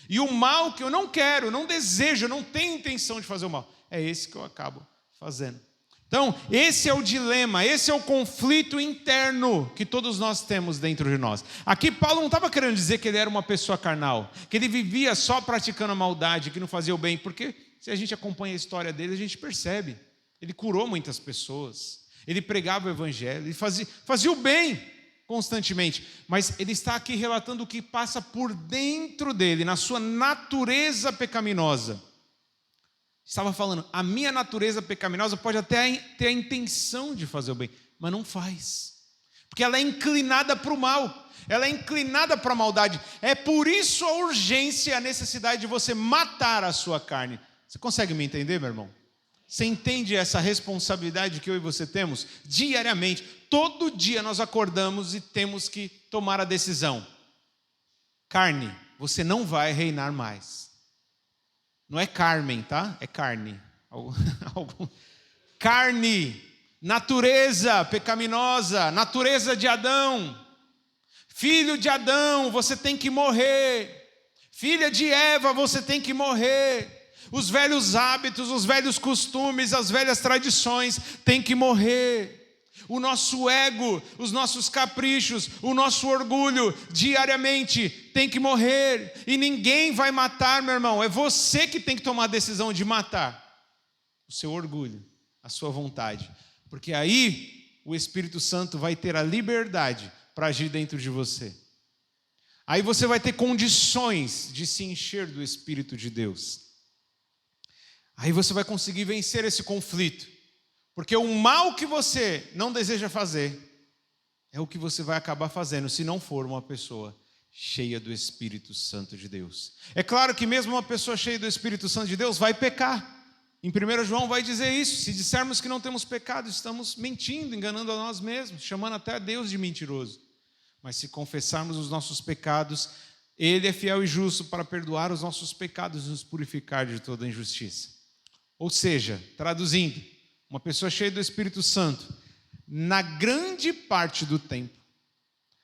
E o mal que eu não quero, não desejo, não tenho intenção de fazer o mal, é esse que eu acabo fazendo. Então, esse é o dilema, esse é o conflito interno que todos nós temos dentro de nós. Aqui Paulo não estava querendo dizer que ele era uma pessoa carnal, que ele vivia só praticando a maldade, que não fazia o bem, porque se a gente acompanha a história dele, a gente percebe. Ele curou muitas pessoas, ele pregava o evangelho, ele fazia o bem constantemente. Mas ele está aqui relatando o que passa por dentro dele, na sua natureza pecaminosa. Estava falando, a minha natureza pecaminosa pode até ter a intenção de fazer o bem, mas não faz. Porque ela é inclinada para o mal, ela é inclinada para a maldade. É por isso a urgência e a necessidade de você matar a sua carne. Você consegue me entender, meu irmão? Você entende essa responsabilidade que eu e você temos diariamente? Todo dia nós acordamos e temos que tomar a decisão. Carne, você não vai reinar mais. Não é Carmen, tá? É carne. Carne, natureza pecaminosa, natureza de Adão. Filho de Adão, você tem que morrer. Filha de Eva, você tem que morrer. Os velhos hábitos, os velhos costumes, as velhas tradições têm que morrer. O nosso ego, os nossos caprichos, o nosso orgulho, diariamente tem que morrer. E ninguém vai matar, meu irmão. É você que tem que tomar a decisão de matar o seu orgulho, a sua vontade. Porque aí o Espírito Santo vai ter a liberdade para agir dentro de você. Aí você vai ter condições de se encher do Espírito de Deus. Aí você vai conseguir vencer esse conflito. Porque o mal que você não deseja fazer é o que você vai acabar fazendo se não for uma pessoa cheia do Espírito Santo de Deus. É claro que mesmo uma pessoa cheia do Espírito Santo de Deus vai pecar. Em 1 João vai dizer isso: se dissermos que não temos pecado, estamos mentindo, enganando a nós mesmos, chamando até a Deus de mentiroso. Mas se confessarmos os nossos pecados, Ele é fiel e justo para perdoar os nossos pecados e nos purificar de toda injustiça. Ou seja, traduzindo, uma pessoa cheia do Espírito Santo, na grande parte do tempo,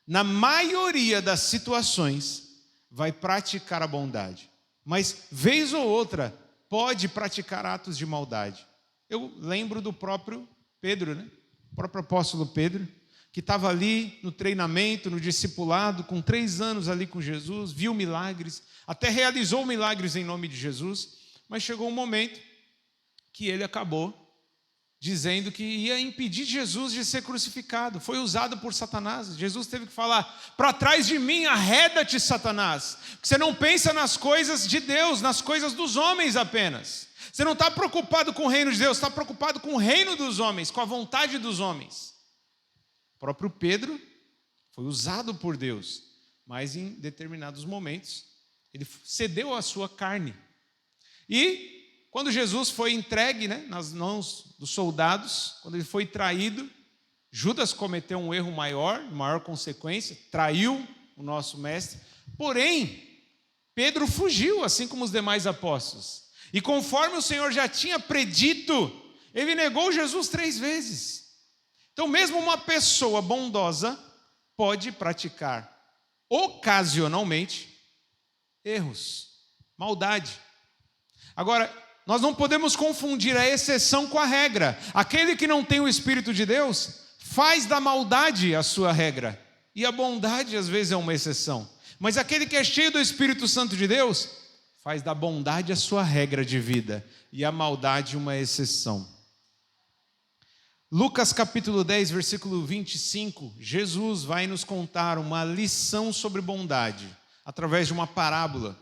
na maioria das situações, vai praticar a bondade. Mas, vez ou outra, pode praticar atos de maldade. Eu lembro do próprio Pedro, né? O próprio apóstolo Pedro, que estava ali no treinamento, no discipulado, com 3 anos ali com Jesus, viu milagres, até realizou milagres em nome de Jesus, mas chegou um momento que ele acabou dizendo que ia impedir Jesus de ser crucificado. Foi usado por Satanás. Jesus teve que falar: para trás de mim, arreda-te, Satanás. Porque você não pensa nas coisas de Deus, nas coisas dos homens apenas. Você não está preocupado com o reino de Deus, está preocupado com o reino dos homens, com a vontade dos homens. O próprio Pedro foi usado por Deus, mas em determinados momentos ele cedeu à sua carne. E quando Jesus foi entregue, nas mãos dos soldados, quando ele foi traído, Judas cometeu um erro maior consequência, traiu o nosso mestre. Porém, Pedro fugiu, assim como os demais apóstolos. E conforme o Senhor já tinha predito, ele negou Jesus 3 vezes. Então, mesmo uma pessoa bondosa pode praticar ocasionalmente erros, maldade. Agora, nós não podemos confundir a exceção com a regra. Aquele que não tem o Espírito de Deus faz da maldade a sua regra. E a bondade às vezes é uma exceção. Mas aquele que é cheio do Espírito Santo de Deus faz da bondade a sua regra de vida e a maldade uma exceção. Lucas capítulo 10, versículo 25, Jesus vai nos contar uma lição sobre bondade através de uma parábola.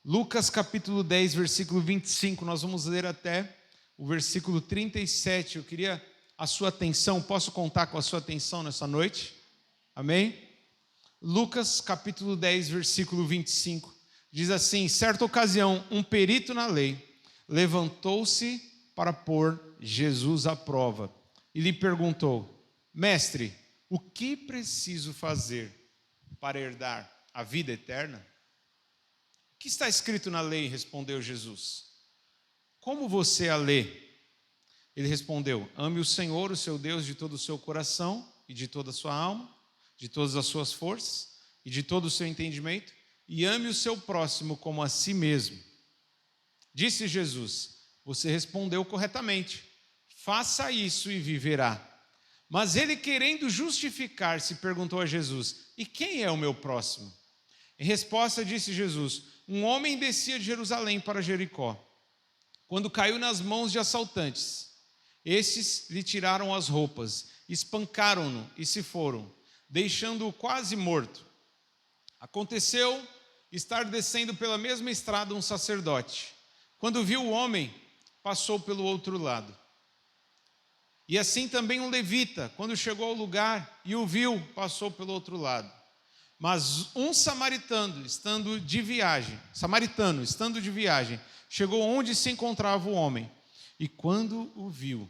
Lucas capítulo 10, versículo 25, nós vamos ler até o versículo 37. Eu queria a sua atenção, posso contar com a sua atenção nessa noite? Amém? Lucas capítulo 10, versículo 25, diz assim: certa ocasião, um perito na lei levantou-se para pôr Jesus à prova e lhe perguntou: mestre, o que preciso fazer para herdar a vida eterna? O que está escrito na lei? Respondeu Jesus. Como você a lê? Ele respondeu: ame o Senhor, o seu Deus, de todo o seu coração e de toda a sua alma, de todas as suas forças e de todo o seu entendimento, e ame o seu próximo como a si mesmo. Disse Jesus: você respondeu corretamente, faça isso e viverá. Mas ele, querendo justificar-se, perguntou a Jesus: e quem é o meu próximo? Em resposta, disse Jesus: um homem descia de Jerusalém para Jericó, quando caiu nas mãos de assaltantes. Estes lhe tiraram as roupas, espancaram-no e se foram, deixando-o quase morto. Aconteceu estar descendo pela mesma estrada um sacerdote. Quando viu o homem, passou pelo outro lado. E assim também um levita, quando chegou ao lugar e o viu, passou pelo outro lado. Mas um samaritano, estando de viagem, chegou onde se encontrava o homem. E quando o viu,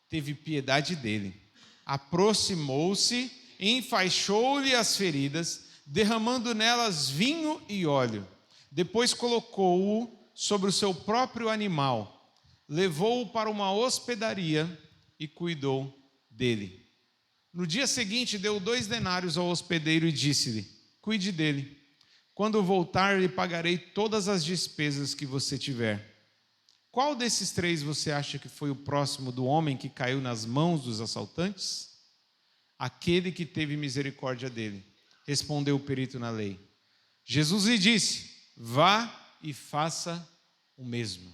teve piedade dele. Aproximou-se, enfaixou-lhe as feridas, derramando nelas vinho e óleo. Depois colocou-o sobre o seu próprio animal, levou-o para uma hospedaria e cuidou dele. No dia seguinte, deu 2 denários ao hospedeiro e disse-lhe: cuide dele. Quando voltar, lhe pagarei todas as despesas que você tiver. Qual desses 3 você acha que foi o próximo do homem que caiu nas mãos dos assaltantes? Aquele que teve misericórdia dele, respondeu o perito na lei. Jesus lhe disse: vá e faça o mesmo.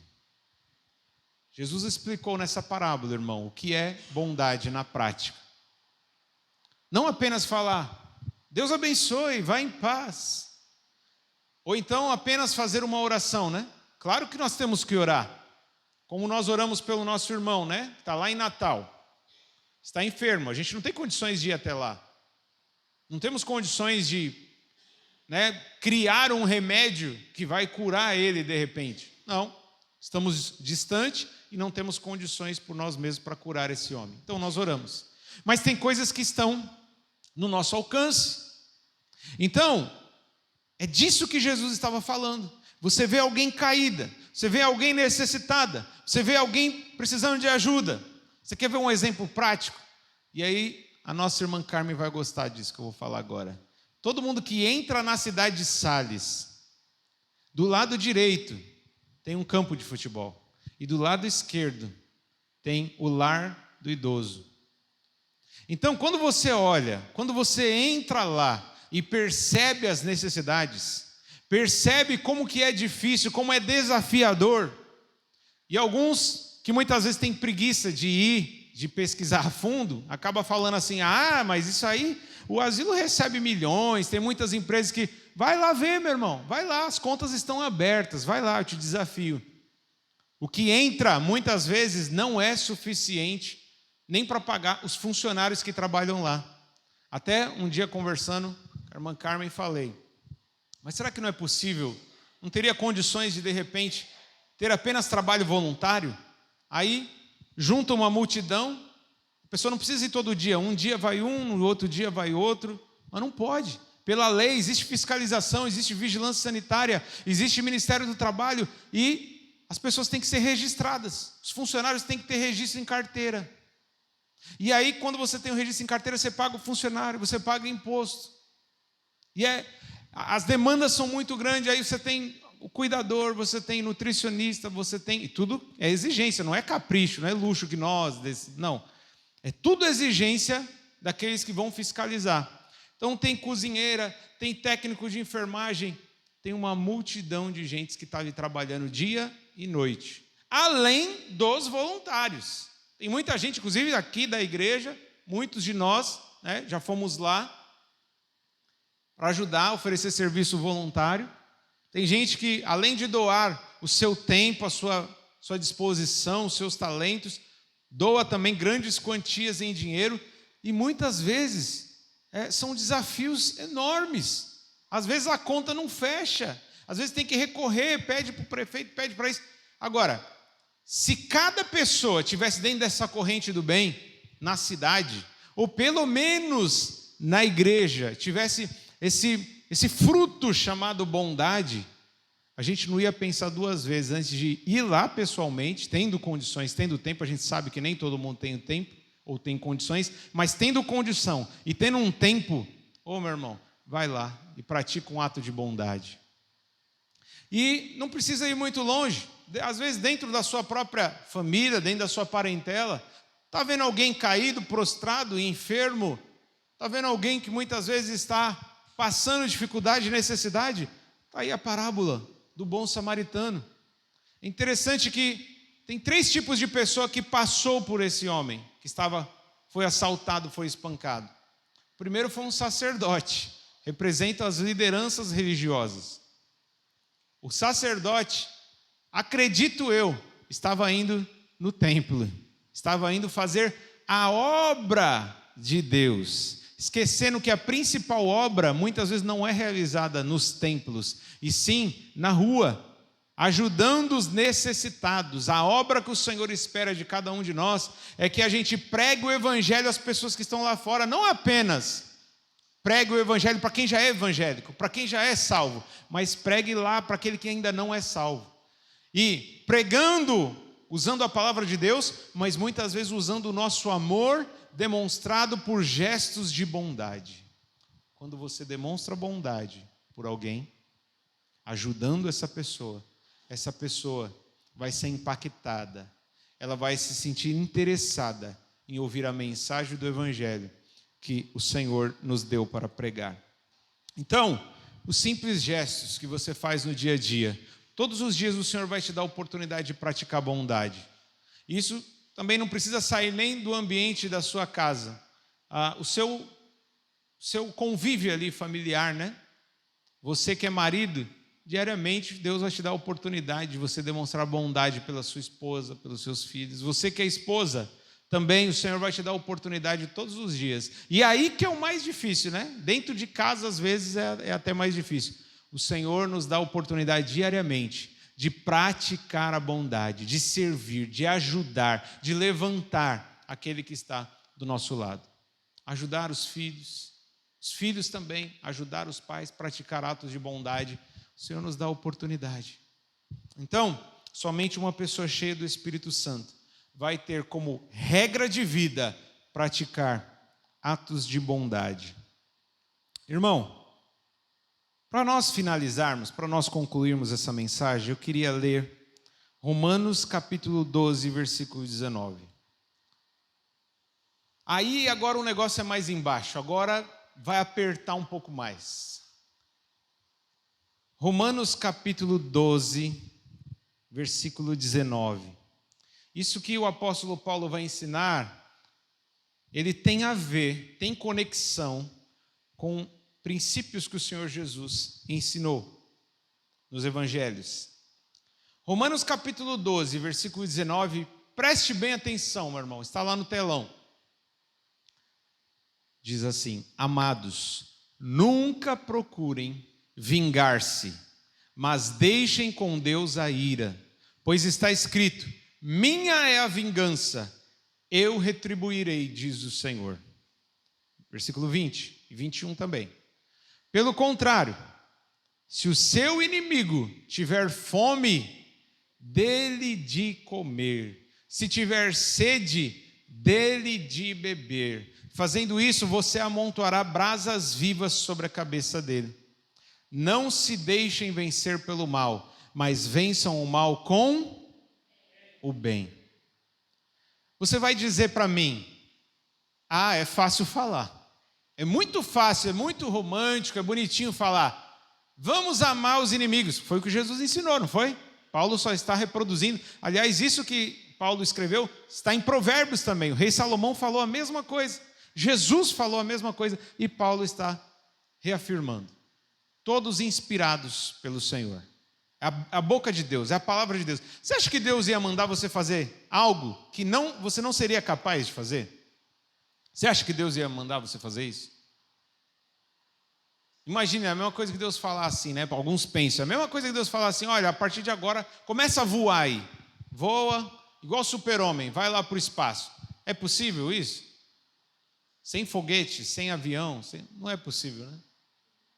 Jesus explicou nessa parábola, irmão, o que é bondade na prática. Não apenas falar: Deus abençoe, vá em paz. Ou então apenas fazer uma oração, Claro que nós temos que orar. Como nós oramos pelo nosso irmão, Está lá em Natal. Está enfermo, a gente não tem condições de ir até lá. Não temos condições de criar um remédio que vai curar ele de repente. Não, estamos distantes e não temos condições por nós mesmos para curar esse homem. Então nós oramos. Mas tem coisas que estão no nosso alcance. Então, é disso que Jesus estava falando. Você vê alguém caída, você vê alguém necessitada, você vê alguém precisando de ajuda. Você quer ver um exemplo prático? E aí, a nossa irmã Carmen vai gostar disso que eu vou falar agora. Todo mundo que entra na cidade de Sales, do lado direito tem um campo de futebol, e do lado esquerdo tem o lar do idoso. Então, quando você olha, quando você entra lá e percebe as necessidades, percebe como que é difícil, como é desafiador, e alguns que muitas vezes tem preguiça de ir, de pesquisar a fundo, acaba falando assim, mas isso aí, o asilo recebe milhões, tem muitas empresas que... Vai lá ver, meu irmão, vai lá, as contas estão abertas, vai lá, eu te desafio. O que entra, muitas vezes, não é suficiente nem para pagar os funcionários que trabalham lá. Até um dia conversando com a irmã Carmen falei, mas será que não é possível, não teria condições de repente, ter apenas trabalho voluntário? Aí, junta uma multidão, a pessoa não precisa ir todo dia, um dia vai um, no outro dia vai outro, mas não pode. Pela lei, existe fiscalização, existe vigilância sanitária, existe Ministério do Trabalho e as pessoas têm que ser registradas. Os funcionários têm que ter registro em carteira. E aí, quando você tem o registro em carteira, você paga o funcionário, você paga imposto. E as demandas são muito grandes, aí você tem o cuidador, você tem nutricionista, você tem... E tudo é exigência, não é capricho, não é luxo que nós... Não, é tudo exigência daqueles que vão fiscalizar. Então tem cozinheira, tem técnico de enfermagem, tem uma multidão de gente que está ali trabalhando dia e noite. Além dos voluntários. Tem muita gente, inclusive aqui da igreja, muitos de nós, né, já fomos lá para ajudar, oferecer serviço voluntário. Tem gente que, além de doar o seu tempo, a sua disposição, os seus talentos, doa também grandes quantias em dinheiro e muitas vezes são desafios enormes. Às vezes a conta não fecha, às vezes tem que recorrer, pede para o prefeito, pede para isso. Agora, se cada pessoa tivesse dentro dessa corrente do bem, na cidade, ou pelo menos na igreja, tivesse esse fruto chamado bondade, a gente não ia pensar duas vezes antes de ir lá pessoalmente, tendo condições, tendo tempo. A gente sabe que nem todo mundo tem o tempo ou tem condições, mas tendo condição e tendo um tempo, meu irmão, vai lá e pratica um ato de bondade. E não precisa ir muito longe. Às vezes dentro da sua própria família, dentro da sua parentela, está vendo alguém caído, prostrado, enfermo, está vendo alguém que muitas vezes está passando dificuldade e necessidade, está aí a parábola do bom samaritano. É interessante que tem 3 tipos de pessoa que passou por esse homem, que foi assaltado, foi espancado. O primeiro foi um sacerdote, representa as lideranças religiosas. O sacerdote, acredito eu, estava indo no templo, estava indo fazer a obra de Deus, esquecendo que a principal obra muitas vezes não é realizada nos templos, e sim na rua, ajudando os necessitados. A obra que o Senhor espera de cada um de nós é que a gente pregue o evangelho às pessoas que estão lá fora, não apenas pregue o evangelho para quem já é evangélico, para quem já é salvo, mas pregue lá para aquele que ainda não é salvo. E pregando, usando a palavra de Deus, mas muitas vezes usando o nosso amor demonstrado por gestos de bondade. Quando você demonstra bondade por alguém, ajudando essa pessoa vai ser impactada, ela vai se sentir interessada em ouvir a mensagem do evangelho que o Senhor nos deu para pregar. Então, os simples gestos que você faz no dia a dia, todos os dias o Senhor vai te dar a oportunidade de praticar bondade. Isso também não precisa sair nem do ambiente da sua casa. O seu convívio ali familiar, né? Você que é marido, diariamente Deus vai te dar a oportunidade de você demonstrar bondade pela sua esposa, pelos seus filhos. Você que é esposa, também o Senhor vai te dar a oportunidade todos os dias. E aí que é o mais difícil, né? Dentro de casa, às vezes, é até mais difícil. O Senhor nos dá a oportunidade diariamente de praticar a bondade, de servir, de ajudar, de levantar aquele que está do nosso lado. Ajudar os filhos também, ajudar os pais, praticar atos de bondade. O Senhor nos dá a oportunidade. Então, somente uma pessoa cheia do Espírito Santo vai ter como regra de vida praticar atos de bondade. Irmão, para nós finalizarmos, para nós concluirmos essa mensagem, eu queria ler Romanos capítulo 12, versículo 19. Aí agora o negócio é mais embaixo, agora vai apertar um pouco mais. Romanos capítulo 12, versículo 19. Isso que o apóstolo Paulo vai ensinar, ele tem a ver, tem conexão com princípios que o Senhor Jesus ensinou nos evangelhos. Romanos capítulo 12, versículo 19, preste bem atenção, meu irmão, está lá no telão. Diz assim: amados, nunca procurem vingar-se, mas deixem com Deus a ira, pois está escrito: minha é a vingança, eu retribuirei, diz o Senhor. Versículo 20 e 21 também. Pelo contrário, se o seu inimigo tiver fome, dê-lhe de comer. Se tiver sede, dê-lhe de beber. Fazendo isso, você amontoará brasas vivas sobre a cabeça dele. Não se deixem vencer pelo mal, mas vençam o mal com o bem. Você vai dizer para mim: ah, é fácil falar. É muito fácil, é muito romântico, é bonitinho falar. Vamos amar os inimigos. Foi o que Jesus ensinou, não foi? Paulo só está reproduzindo. Aliás, isso que Paulo escreveu está em Provérbios também. O rei Salomão falou a mesma coisa. Jesus falou a mesma coisa e Paulo está reafirmando. Todos inspirados pelo Senhor. A boca de Deus, é a palavra de Deus. Você acha que Deus ia mandar você fazer algo que você não seria capaz de fazer? Você acha que Deus ia mandar você fazer isso? Imagine, é a mesma coisa que Deus falar assim, né? Alguns pensam, a mesma coisa que Deus falar assim: olha, a partir de agora, começa a voar aí. Voa, igual super-homem, vai lá para o espaço. É possível isso? Sem foguete, sem avião, não é possível, né?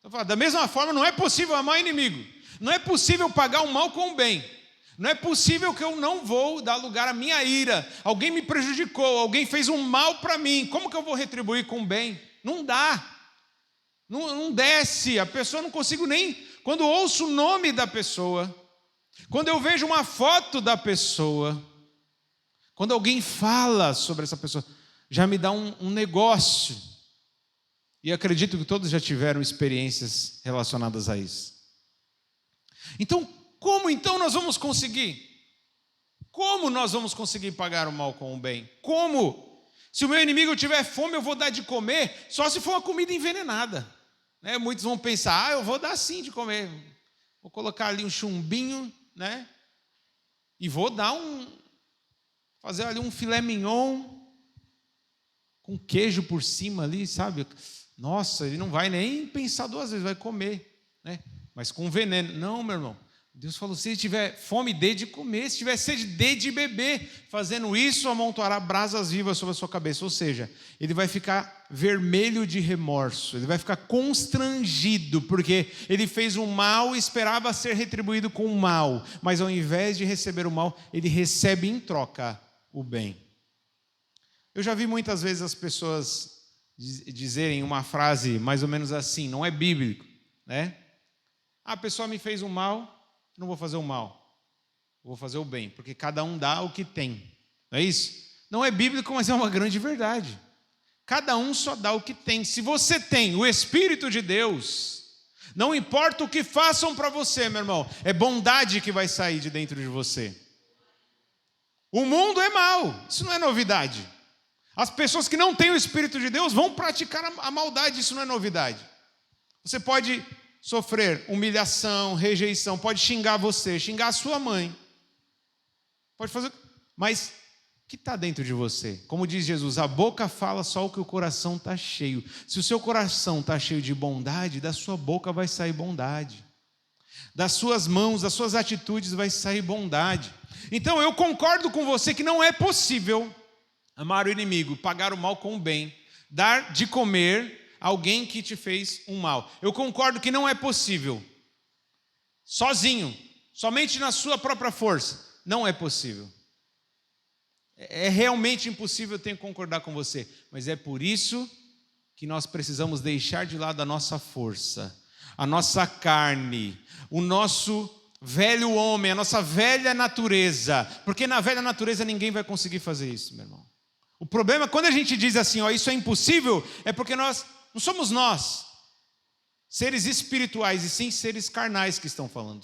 Então, da mesma forma, não é possível amar o inimigo. Não é possível pagar o mal com o bem. Não é possível que eu não vou dar lugar à minha ira. Alguém me prejudicou, alguém fez um mal para mim. Como que eu vou retribuir com o bem? Não dá. Não desce. A pessoa não consigo nem... Quando eu ouço o nome da pessoa, quando eu vejo uma foto da pessoa, quando alguém fala sobre essa pessoa, já me dá um negócio. E acredito que todos já tiveram experiências relacionadas a isso. Então, como então nós vamos conseguir? Como nós vamos conseguir pagar o mal com o bem? Como? Se o meu inimigo tiver fome, eu vou dar de comer, só se for uma comida envenenada. Né? Muitos vão pensar: eu vou dar sim de comer. Vou colocar ali um chumbinho, né? E vou dar fazer ali um filé mignon com queijo por cima ali, sabe? Nossa, ele não vai nem pensar duas vezes, vai comer, né? Mas com veneno. Não, meu irmão. Deus falou: se tiver fome, dê de comer. Se tiver sede, dê de beber. Fazendo isso, amontoará brasas vivas sobre a sua cabeça. Ou seja, ele vai ficar vermelho de remorso. Ele vai ficar constrangido, porque ele fez o mal e esperava ser retribuído com o mal. Mas ao invés de receber o mal, ele recebe em troca o bem. Eu já vi muitas vezes as pessoas dizerem uma frase mais ou menos assim, não é bíblico, né? A pessoa me fez um mal, não vou fazer o mal, vou fazer o bem, porque cada um dá o que tem, não é isso? Não é bíblico, mas é uma grande verdade. Cada um só dá o que tem. Se você tem o Espírito de Deus, não importa o que façam para você, meu irmão, é bondade que vai sair de dentro de você. O mundo é mau, isso não é novidade. As pessoas que não têm o Espírito de Deus vão praticar a maldade, isso não é novidade. Você pode sofrer humilhação, rejeição, pode xingar você, xingar a sua mãe. Pode fazer, mas o que está dentro de você? Como diz Jesus, a boca fala só o que o coração está cheio. Se o seu coração está cheio de bondade, da sua boca vai sair bondade. Das suas mãos, das suas atitudes vai sair bondade. Então eu concordo com você que não é possível amar o inimigo, pagar o mal com o bem, dar de comer alguém que te fez um mal. Eu concordo que não é possível. Sozinho, somente na sua própria força, não é possível. É realmente impossível, eu tenho que concordar com você. Mas é por isso que nós precisamos deixar de lado a nossa força, a nossa carne, o nosso velho homem, a nossa velha natureza. Porque na velha natureza ninguém vai conseguir fazer isso, meu irmão. O problema é quando a gente diz assim, ó, isso é impossível, é porque nós não somos nós. seres espirituais e sim seres carnais que estão falando.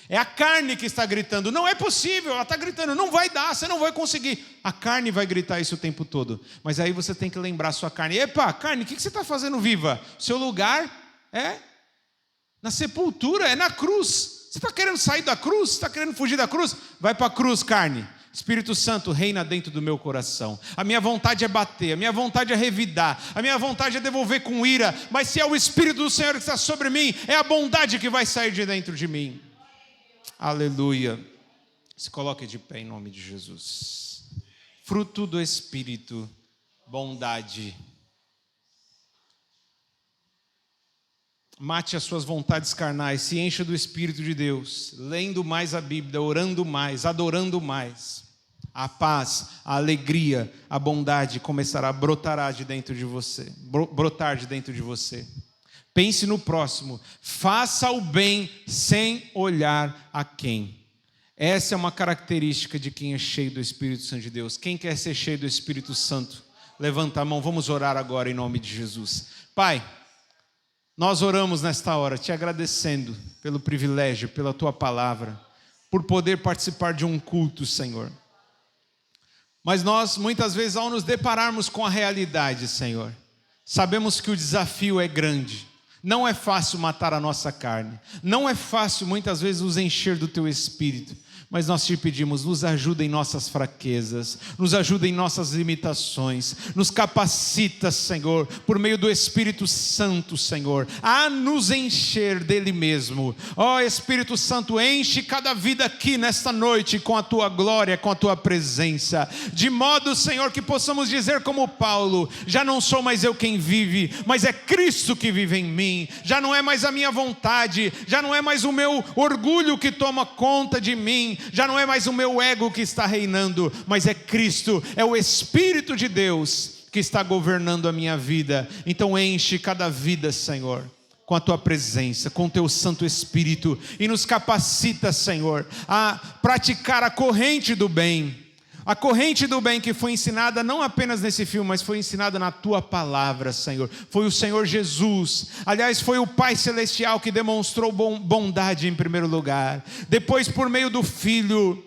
É a carne que está gritando, não é possível, ela está gritando, não vai dar, você não vai conseguir. A carne vai gritar isso o tempo todo. Mas aí você tem que lembrar a sua carne. Epa, carne, o que você está fazendo viva? Seu lugar é na sepultura, é na cruz. Você está querendo sair da cruz? Você está querendo fugir da cruz? Vai para a cruz, carne. Espírito Santo reina dentro do meu coração. A minha vontade é bater, a minha vontade é revidar, a minha vontade é devolver com ira. Mas se é o Espírito do Senhor que está sobre mim, é a bondade que vai sair de dentro de mim. Aleluia. Se coloque de pé em nome de Jesus. Fruto do Espírito, bondade. Mate as suas vontades carnais, se encha do Espírito de Deus, lendo mais a Bíblia, orando mais, adorando mais. A paz, a alegria, a bondade começará a brotar de dentro de você. Pense no próximo, faça o bem sem olhar a quem. Essa é uma característica de quem é cheio do Espírito Santo de Deus. Quem quer ser cheio do Espírito Santo? Levanta a mão, vamos orar agora em nome de Jesus. Pai, nós oramos nesta hora, te agradecendo pelo privilégio, pela tua palavra, por poder participar de um culto, Senhor. Mas nós, muitas vezes, ao nos depararmos com a realidade, Senhor, sabemos que o desafio é grande. Não é fácil matar a nossa carne. Não é fácil, muitas vezes, nos encher do teu Espírito. Mas nós te pedimos, nos ajuda em nossas fraquezas, nos ajuda em nossas limitações, nos capacita, Senhor, por meio do Espírito Santo, Senhor, a nos encher dele mesmo. Ó Espírito Santo, enche cada vida aqui nesta noite com a tua glória, com a tua presença, de modo, Senhor, que possamos dizer como Paulo, já não sou mais eu quem vive, mas é Cristo que vive em mim. Já não é mais a minha vontade, já não é mais o meu orgulho que toma conta de mim, já não é mais o meu ego que está reinando, mas é Cristo, é o Espírito de Deus que está governando a minha vida. Então enche cada vida, Senhor, com a tua presença, com o teu Santo Espírito, e nos capacita, Senhor, a praticar a corrente do bem. A corrente do bem que foi ensinada não apenas nesse filme, mas foi ensinada na tua palavra, Senhor. Foi o Senhor Jesus. Aliás, foi o Pai Celestial que demonstrou bondade em primeiro lugar. Depois, por meio do Filho,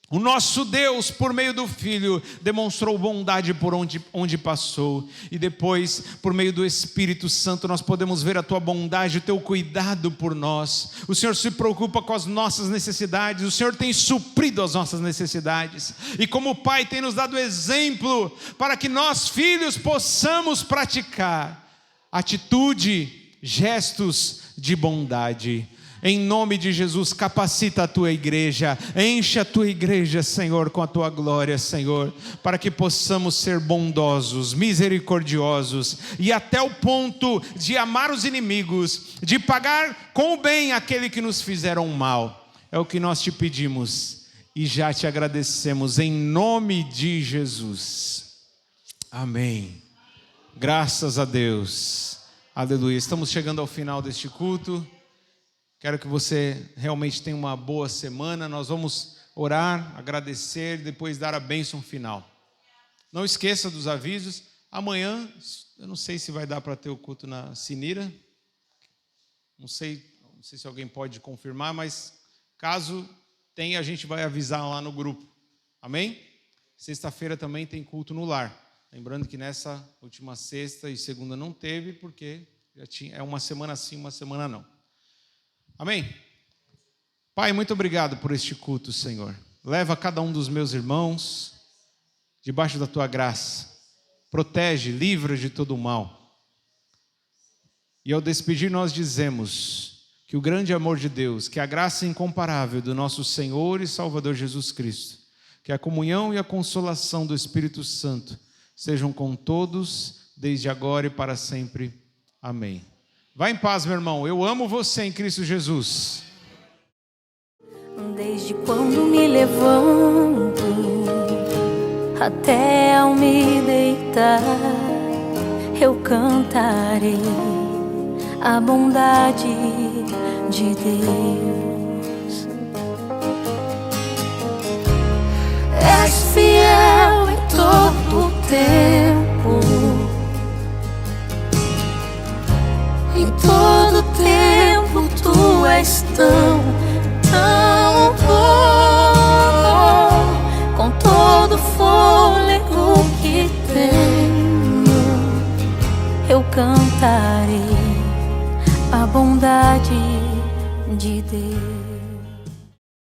o nosso Deus, por meio do Filho, demonstrou bondade por onde passou. E depois, por meio do Espírito Santo, nós podemos ver a tua bondade, o teu cuidado por nós. O Senhor se preocupa com as nossas necessidades, o Senhor tem suprido as nossas necessidades. E como Pai tem nos dado exemplo para que nós, filhos, possamos praticar atitude, gestos de bondade. Em nome de Jesus, capacita a tua igreja, enche a tua igreja, Senhor, com a tua glória, Senhor, para que possamos ser bondosos, misericordiosos, e até o ponto de amar os inimigos, de pagar com o bem aquele que nos fizeram mal. É o que nós te pedimos e já te agradecemos, em nome de Jesus. Amém. Graças a Deus. Aleluia. Estamos chegando ao final deste culto. Quero que você realmente tenha uma boa semana. Nós vamos orar, agradecer, depois dar a bênção final. Não esqueça dos avisos. Amanhã, eu não sei se vai dar para ter o culto na Sinira. Não sei se alguém pode confirmar, mas caso tenha, a gente vai avisar lá no grupo. Amém? Sexta-feira também tem culto no lar. Lembrando que nessa última sexta e segunda não teve, porque é uma semana sim, uma semana não. Amém? Pai, muito obrigado por este culto, Senhor. Leva cada um dos meus irmãos debaixo da tua graça. Protege, livra de todo o mal. E ao despedir nós dizemos que o grande amor de Deus, que a graça incomparável do nosso Senhor e Salvador Jesus Cristo, que a comunhão e a consolação do Espírito Santo sejam com todos, desde agora e para sempre. Amém. Vá em paz, meu irmão. Eu amo você em Cristo Jesus. Desde quando me levanto até ao me deitar, eu cantarei a bondade de Deus. És fiel em todo o tempo, em todo tempo tu és tão, tão bom. Com todo o fôlego que tenho, eu cantarei a bondade de Deus.